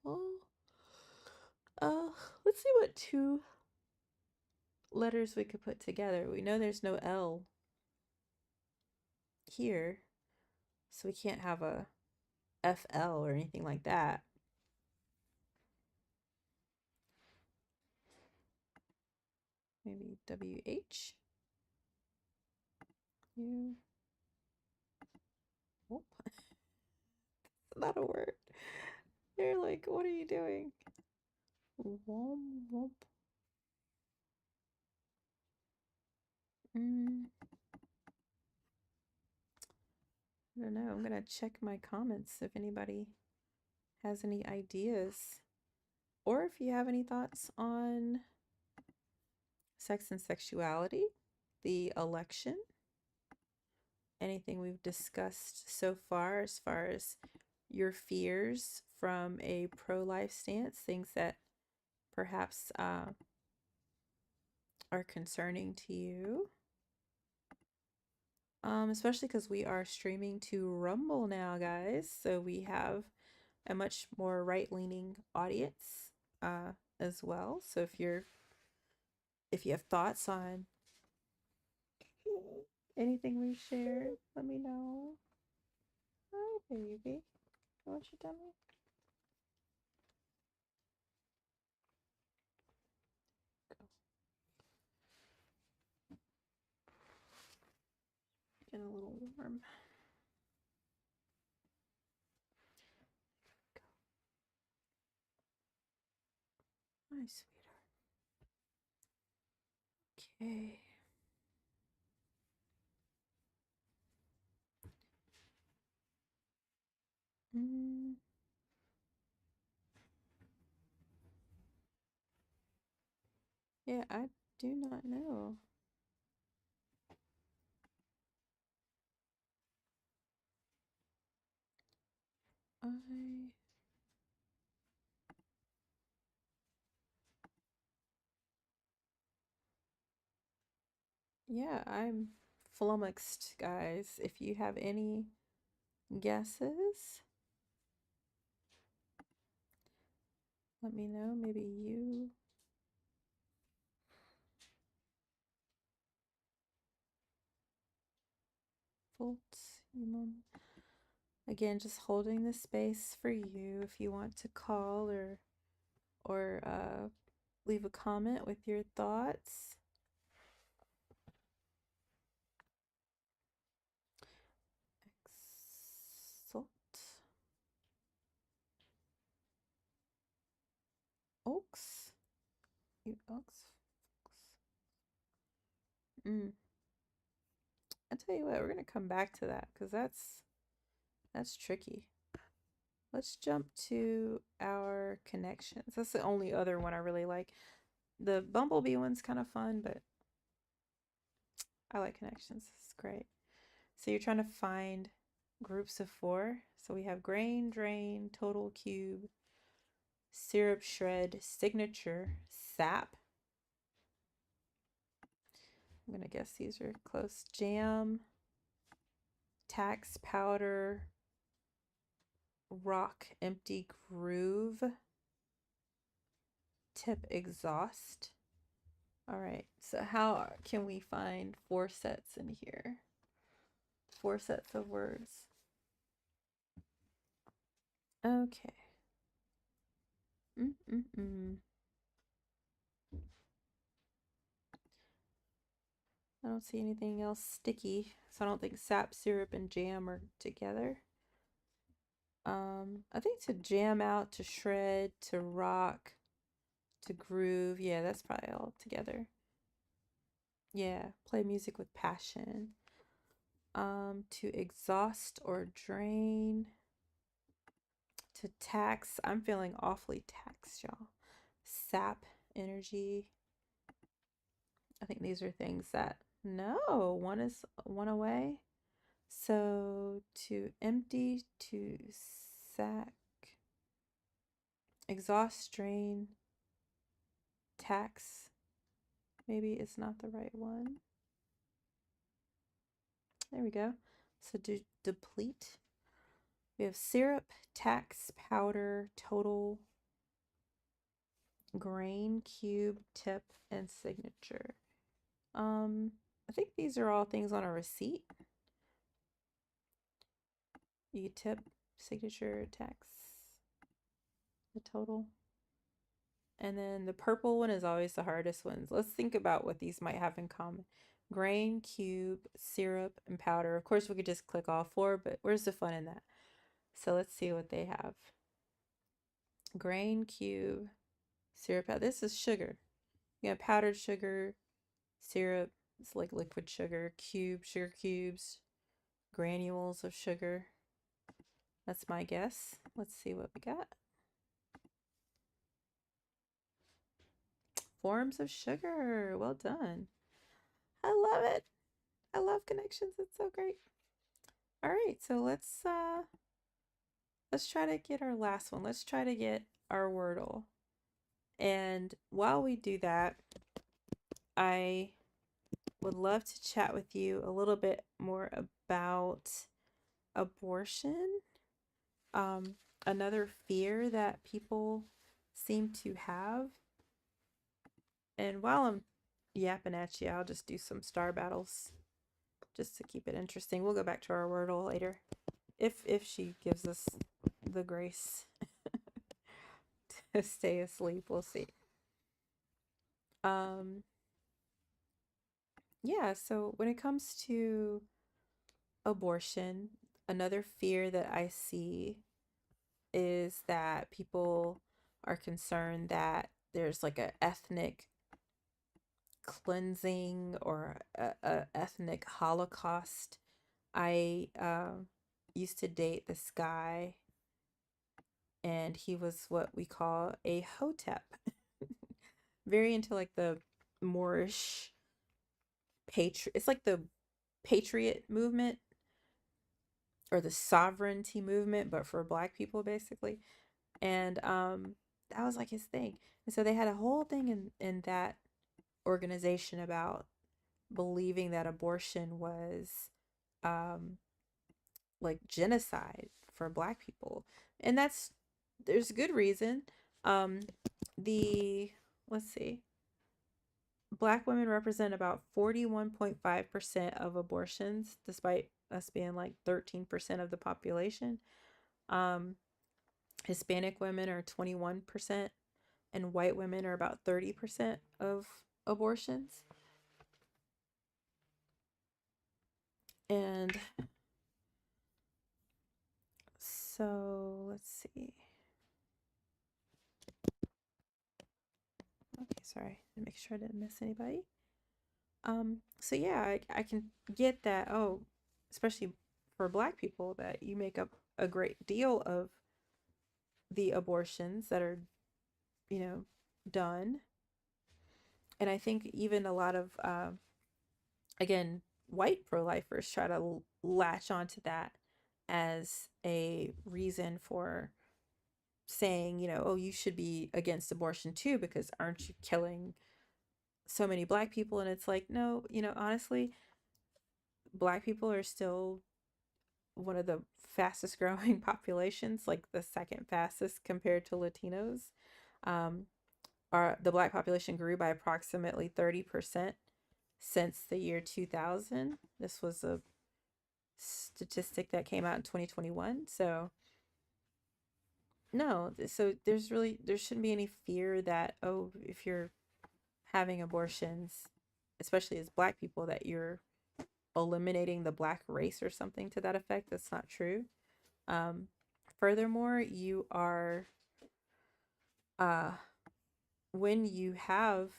Vol, uh, let's see what two letters we could put together. We know there's no L here, so we can't have a FL or anything like that. Maybe WH. U. Whoop. That's not a word. They're like, what are you doing? Womp womp. I don't know. I'm gonna check my comments if anybody has any ideas, or if you have any thoughts on sex and sexuality, the election, anything we've discussed so far as your fears from a pro-life stance, things that perhaps are concerning to you. Especially because we are streaming to Rumble now, guys. So we have a much more right-leaning audience as well. So if you have thoughts on anything we've shared, let me know. Hi, baby. What you done? Getting a little warm. Hi, sweetheart. Okay. Yeah, I do not know. I Yeah, I'm flummoxed, guys. If you have any guesses, Let me know. Maybe you. Volts. Again, just holding the space for you if you want to call or leave a comment with your thoughts. Exalt. Oaks. You oaks. I tell you what, we're gonna come back to that because that's tricky. Let's jump to our connections. That's the only other one I really like. The bumblebee one's kind of fun, but I like connections. It's great. So you're trying to find groups of 4. So we have grain, drain, total, cube, syrup, shred, signature, sap. I'm gonna guess these are close. Jam, tax, powder, rock, empty, groove, tip, exhaust. All right, so how can we find 4 sets in here? 4 sets of words. Okay. I don't see anything else sticky, so I don't think sap, syrup, and jam are together. I think to jam out, to shred, to rock, to groove, yeah, that's probably all together. Yeah, play music with passion. To exhaust or drain. To tax, I'm feeling awfully taxed, y'all. Sap, energy. I think these are things that, no, one is one away. So to empty, to sack, exhaust, drain, tax. Maybe it's not the right one. There we go. So deplete. We have syrup, tax, powder, total, grain, cube, tip, and signature. I think these are all things on a receipt. You tip, signature, tax, the total. And then the purple one is always the hardest ones. Let's think about what these might have in common. Grain, cube, syrup, and powder. Of course, we could just click all 4, but where's the fun in that? So let's see what they have. Grain, cube, syrup. This is sugar. You got powdered sugar, syrup. It's like liquid sugar. Cube, sugar cubes, granules of sugar. That's my guess. Let's see what we got. Forms of sugar. Well done. I love it. I love connections. It's so great. All right, so let's try to get our last one. Let's try to get our Wordle. And while we do that, I would love to chat with you a little bit more about abortion. Another fear that people seem to have. And while I'm yapping at you, I'll just do some star battles just to keep it interesting. We'll go back to our Wordle later if she gives us the grace to stay asleep. We'll see. Yeah, so when it comes to abortion, another fear that I see is that people are concerned that there's like a ethnic cleansing or a ethnic holocaust. I used to date this guy, and he was what we call a hotep. Very into like the Moorish it's like the patriot movement or the sovereignty movement, but for black people basically. And that was like his thing. And so they had a whole thing in that organization about believing that abortion was like genocide for black people. And there's good reason, Um, the let's see, Black women represent about 41.5% of abortions, despite us being like 13% of the population. Um, Hispanic women are 21%, and white women are about 30% of abortions. And so let's see. Okay, sorry, to make sure I didn't miss anybody. So yeah, I can get that. Oh, especially for Black people, that you make up a great deal of the abortions that are, you know, done. And I think even a lot of, again, white pro-lifers try to latch onto that as a reason for saying, oh, you should be against abortion too, because aren't you killing so many Black people? And it's like, no, honestly, Black people are still one of the fastest growing populations, like the second fastest compared to Latinos. Um, the Black population grew by approximately 30% since the year 2000. This was a statistic that came out in 2021. So no, so there shouldn't be any fear that, oh, if you're having abortions, especially as Black people, that you're eliminating the Black race or something to that effect. That's not true. Um, Furthermore, you are, uh, when you have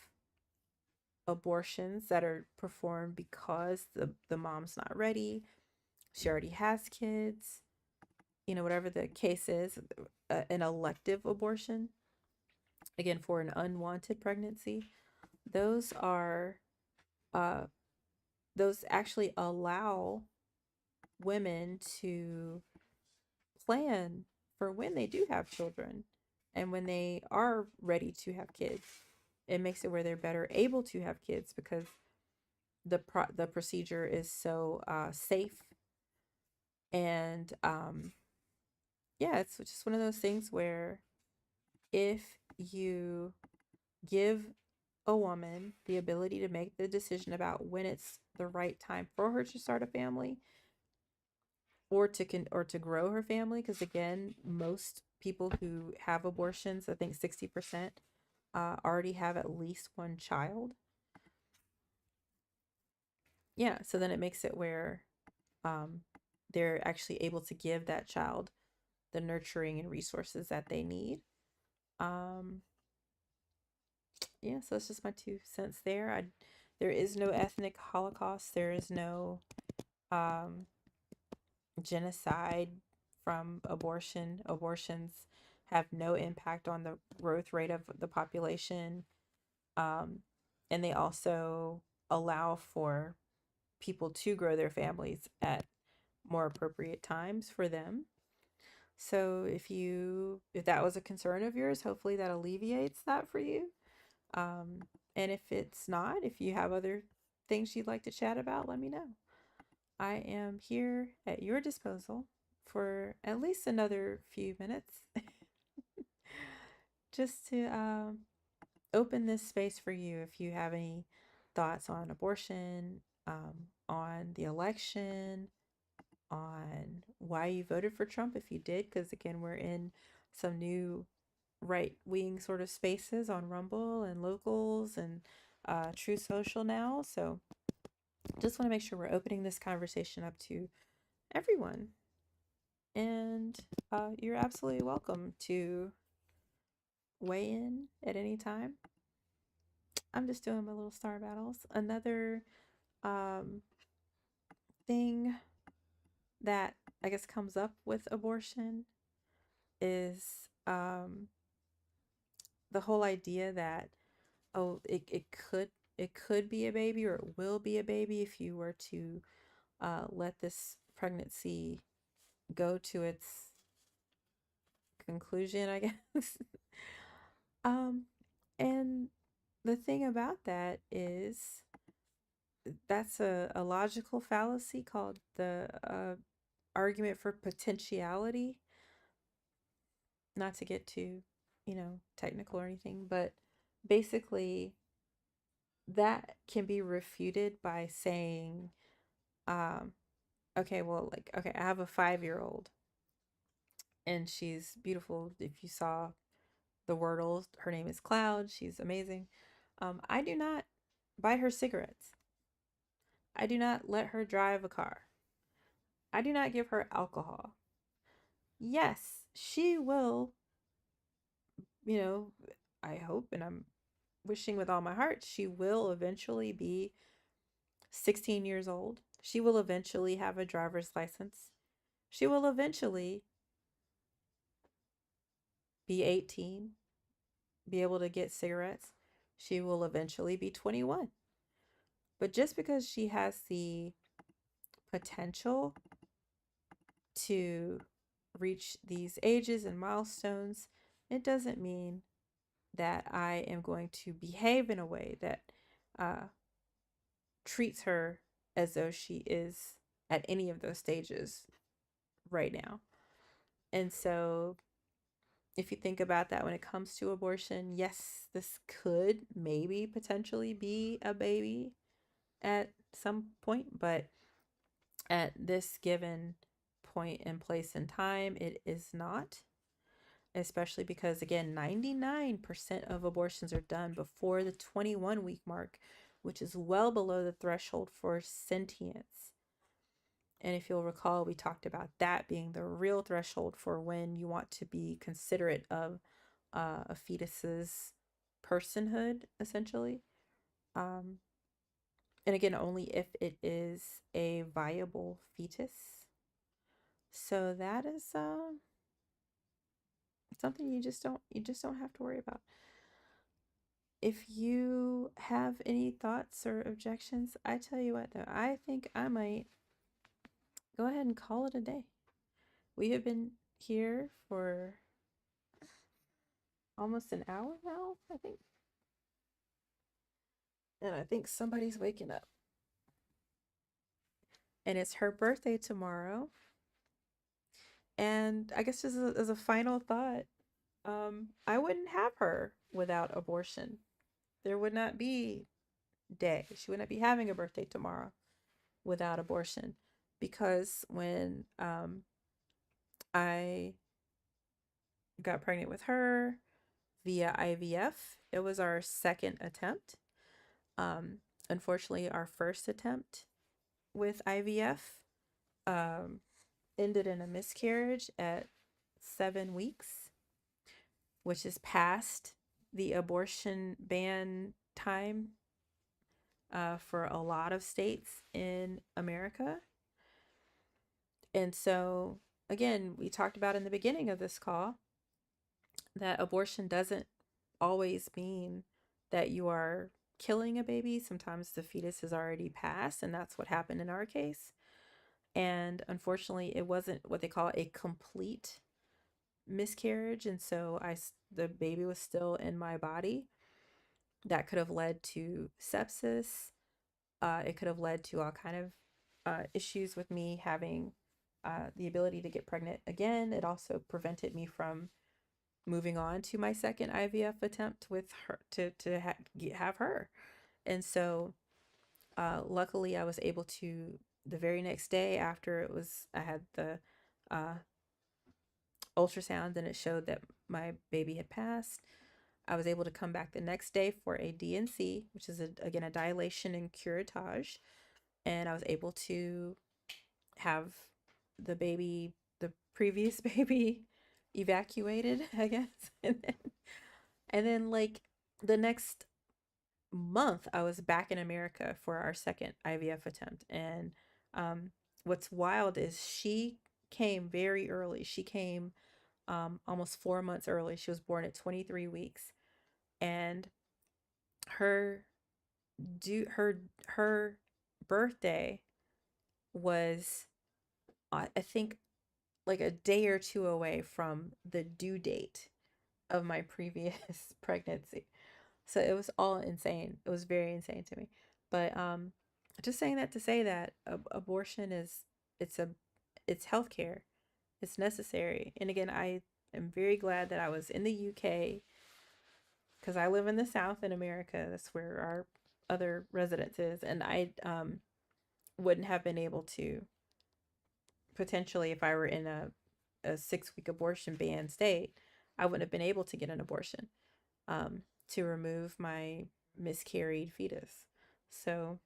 abortions that are performed because the mom's not ready, she already has kids, whatever the case is, an elective abortion, again, for an unwanted pregnancy, those are, uh, those actually allow women to plan for when they do have children and when they are ready to have kids. It makes it where they're better able to have kids because the procedure is so safe. And yeah, it's just one of those things where if you give a woman the ability to make the decision about when it's the right time for her to start a family, or to grow her family, because again, most people who have abortions, I think 60%, already have at least one child. Yeah, so then it makes it where um, they're actually able to give that child the nurturing and resources that they need. Um, yeah, so it's just my 2 cents there. There is no ethnic holocaust. There is no um, genocide from abortion. Abortions have no impact on the growth rate of the population. Um, and they also allow for people to grow their families at more appropriate times for them. So if that was a concern of yours, hopefully that alleviates that for you. And if it's not, if you have other things you'd like to chat about, let me know. I am here at your disposal for at least another few minutes just to open this space for you if you have any thoughts on abortion, on the election, on why you voted for Trump if you did, because again, we're in some new right wing sort of spaces on Rumble and Locals and True Social now. So just want to make sure we're opening this conversation up to everyone. And you're absolutely welcome to weigh in at any time. I'm just doing my little star battles. Another um, thing that I guess comes up with abortion is the whole idea that, oh, it could be a baby, or it will be a baby if you were to let this pregnancy go to its conclusion, I guess. um, and the thing about that is that's a logical fallacy called the argument for potentiality. Not to get too technical or anything, but basically that can be refuted by saying, um, okay, well, like, okay, I have a 5-year-old and she's beautiful. If you saw the Wordle, her name is Cloud. She's amazing. I do not buy her cigarettes. I do not let her drive a car. I do not give her alcohol. Yes, she will, you know, I hope and I'm wishing with all my heart, she will eventually be 16 years old. She will eventually have a driver's license. She will eventually be 18, be able to get cigarettes. She will eventually be 21. But just because she has the potential to reach these ages and milestones, it doesn't mean that I am going to behave in a way that uh, treats her as though she is at any of those stages right now. And so, if you think about that when it comes to abortion, yes, this could maybe potentially be a baby at some point, but at this given point and place in time, it is not. Especially because, again, 99% of abortions are done before the 21-week mark, which is well below the threshold for sentience. And if you'll recall, we talked about that being the real threshold for when you want to be considerate of a fetus's personhood, essentially. Um, and again, only if it is a viable fetus. So that is something you just don't have to worry about. If you have any thoughts or objections, I tell you what though, I think I might go ahead and call it a day. We have been here for almost an hour now, I think. And I think somebody's waking up. And it's her birthday tomorrow. And I guess just as a final thought, I wouldn't have her without abortion. There would not be day. She would not be having a birthday tomorrow without abortion. Because when I got pregnant with her via IVF, it was our second attempt. Unfortunately, our first attempt with IVF um, ended in a miscarriage at 7 weeks, which is past the abortion ban time for a lot of states in America. And so, again, we talked about in the beginning of this call that abortion doesn't always mean that you are killing a baby. Sometimes the fetus has already passed, and that's what happened in our case. And unfortunately, it wasn't what they call a complete miscarriage, and so the baby was still in my body. That could have led to sepsis. It could have led to all kind of issues with me having the ability to get pregnant again. It also prevented me from moving on to my second IVF attempt with her have her. And so luckily I was able to, the very next day after I had the uh, ultrasound and it showed that my baby had passed. I was able to come back the next day for a DNC, which is again a dilation and curettage, and I was able to have the previous baby, evacuated, I guess, and then like the next month, I was back in America for our second IVF attempt, and what's wild is she came very early. She came almost 4 months early. She was born at 23 weeks, and her her birthday was I think like a day or two away from the due date of my previous pregnancy. So it was all insane. It was very insane to me. But just saying that to say that abortion is it's a it's healthcare. It's necessary. And again, am very glad that I was in the UK because I live in the South in America. That's where our other residence is. And I wouldn't have been able to potentially, if I were in a 6 week abortion ban state, I wouldn't have been able to get an abortion um, to remove my miscarried fetus. So,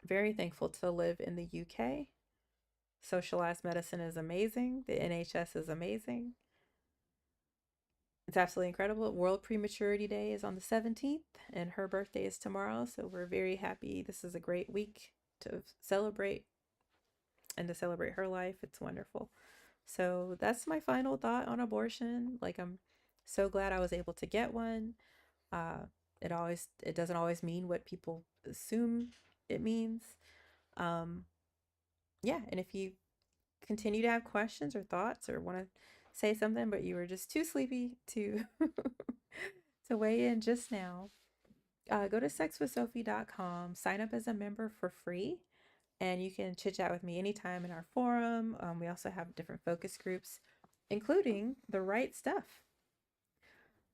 very thankful to live in the UK. Socialized medicine is amazing. The NHS is amazing. It's absolutely incredible. World Prematurity Day is on the 17th, and her birthday is tomorrow. So we're very happy. This is a great week to celebrate and to celebrate her life. It's wonderful. So that's my final thought on abortion. Like, I'm so glad I was able to get one. Uh, it doesn't always mean what people assume it means. Um, yeah, and if you continue to have questions or thoughts or want to say something, but you were just too sleepy to to weigh in just now, go to sexwithsophie.com, sign up as a member for free, and you can chit chat with me anytime in our forum. We also have different focus groups, including the right stuff.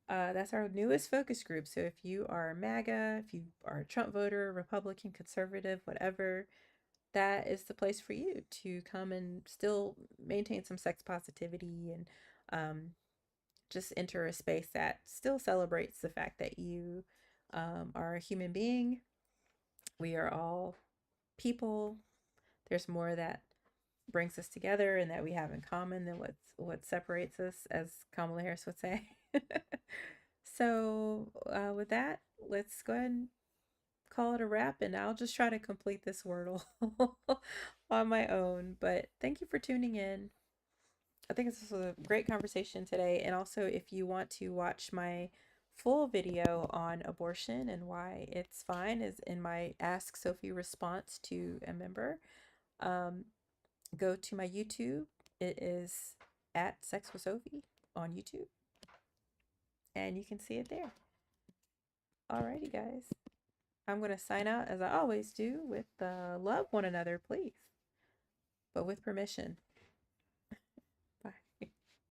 That's our newest focus group. So if you are MAGA, if you are a Trump voter, Republican, conservative, whatever, that is the place for you to come and still maintain some sex positivity and just enter a space that still celebrates the fact that you are a human being. We are all people. There's more that brings us together and that we have in common than what separates us, as Kamala Harris would say. So, with that, let's go ahead and call it a wrap, and I'll just try to complete this Wordle on my own. But thank you for tuning in. I think this was a great conversation today. And also, if you want to watch my full video on abortion and why it's fine, is in my Ask Sophie response to a member. Go to my YouTube. It is at Sex with Sophie on YouTube, and you can see it there. Alrighty, guys. I'm going to sign out as I always do with love one another, please, but with permission.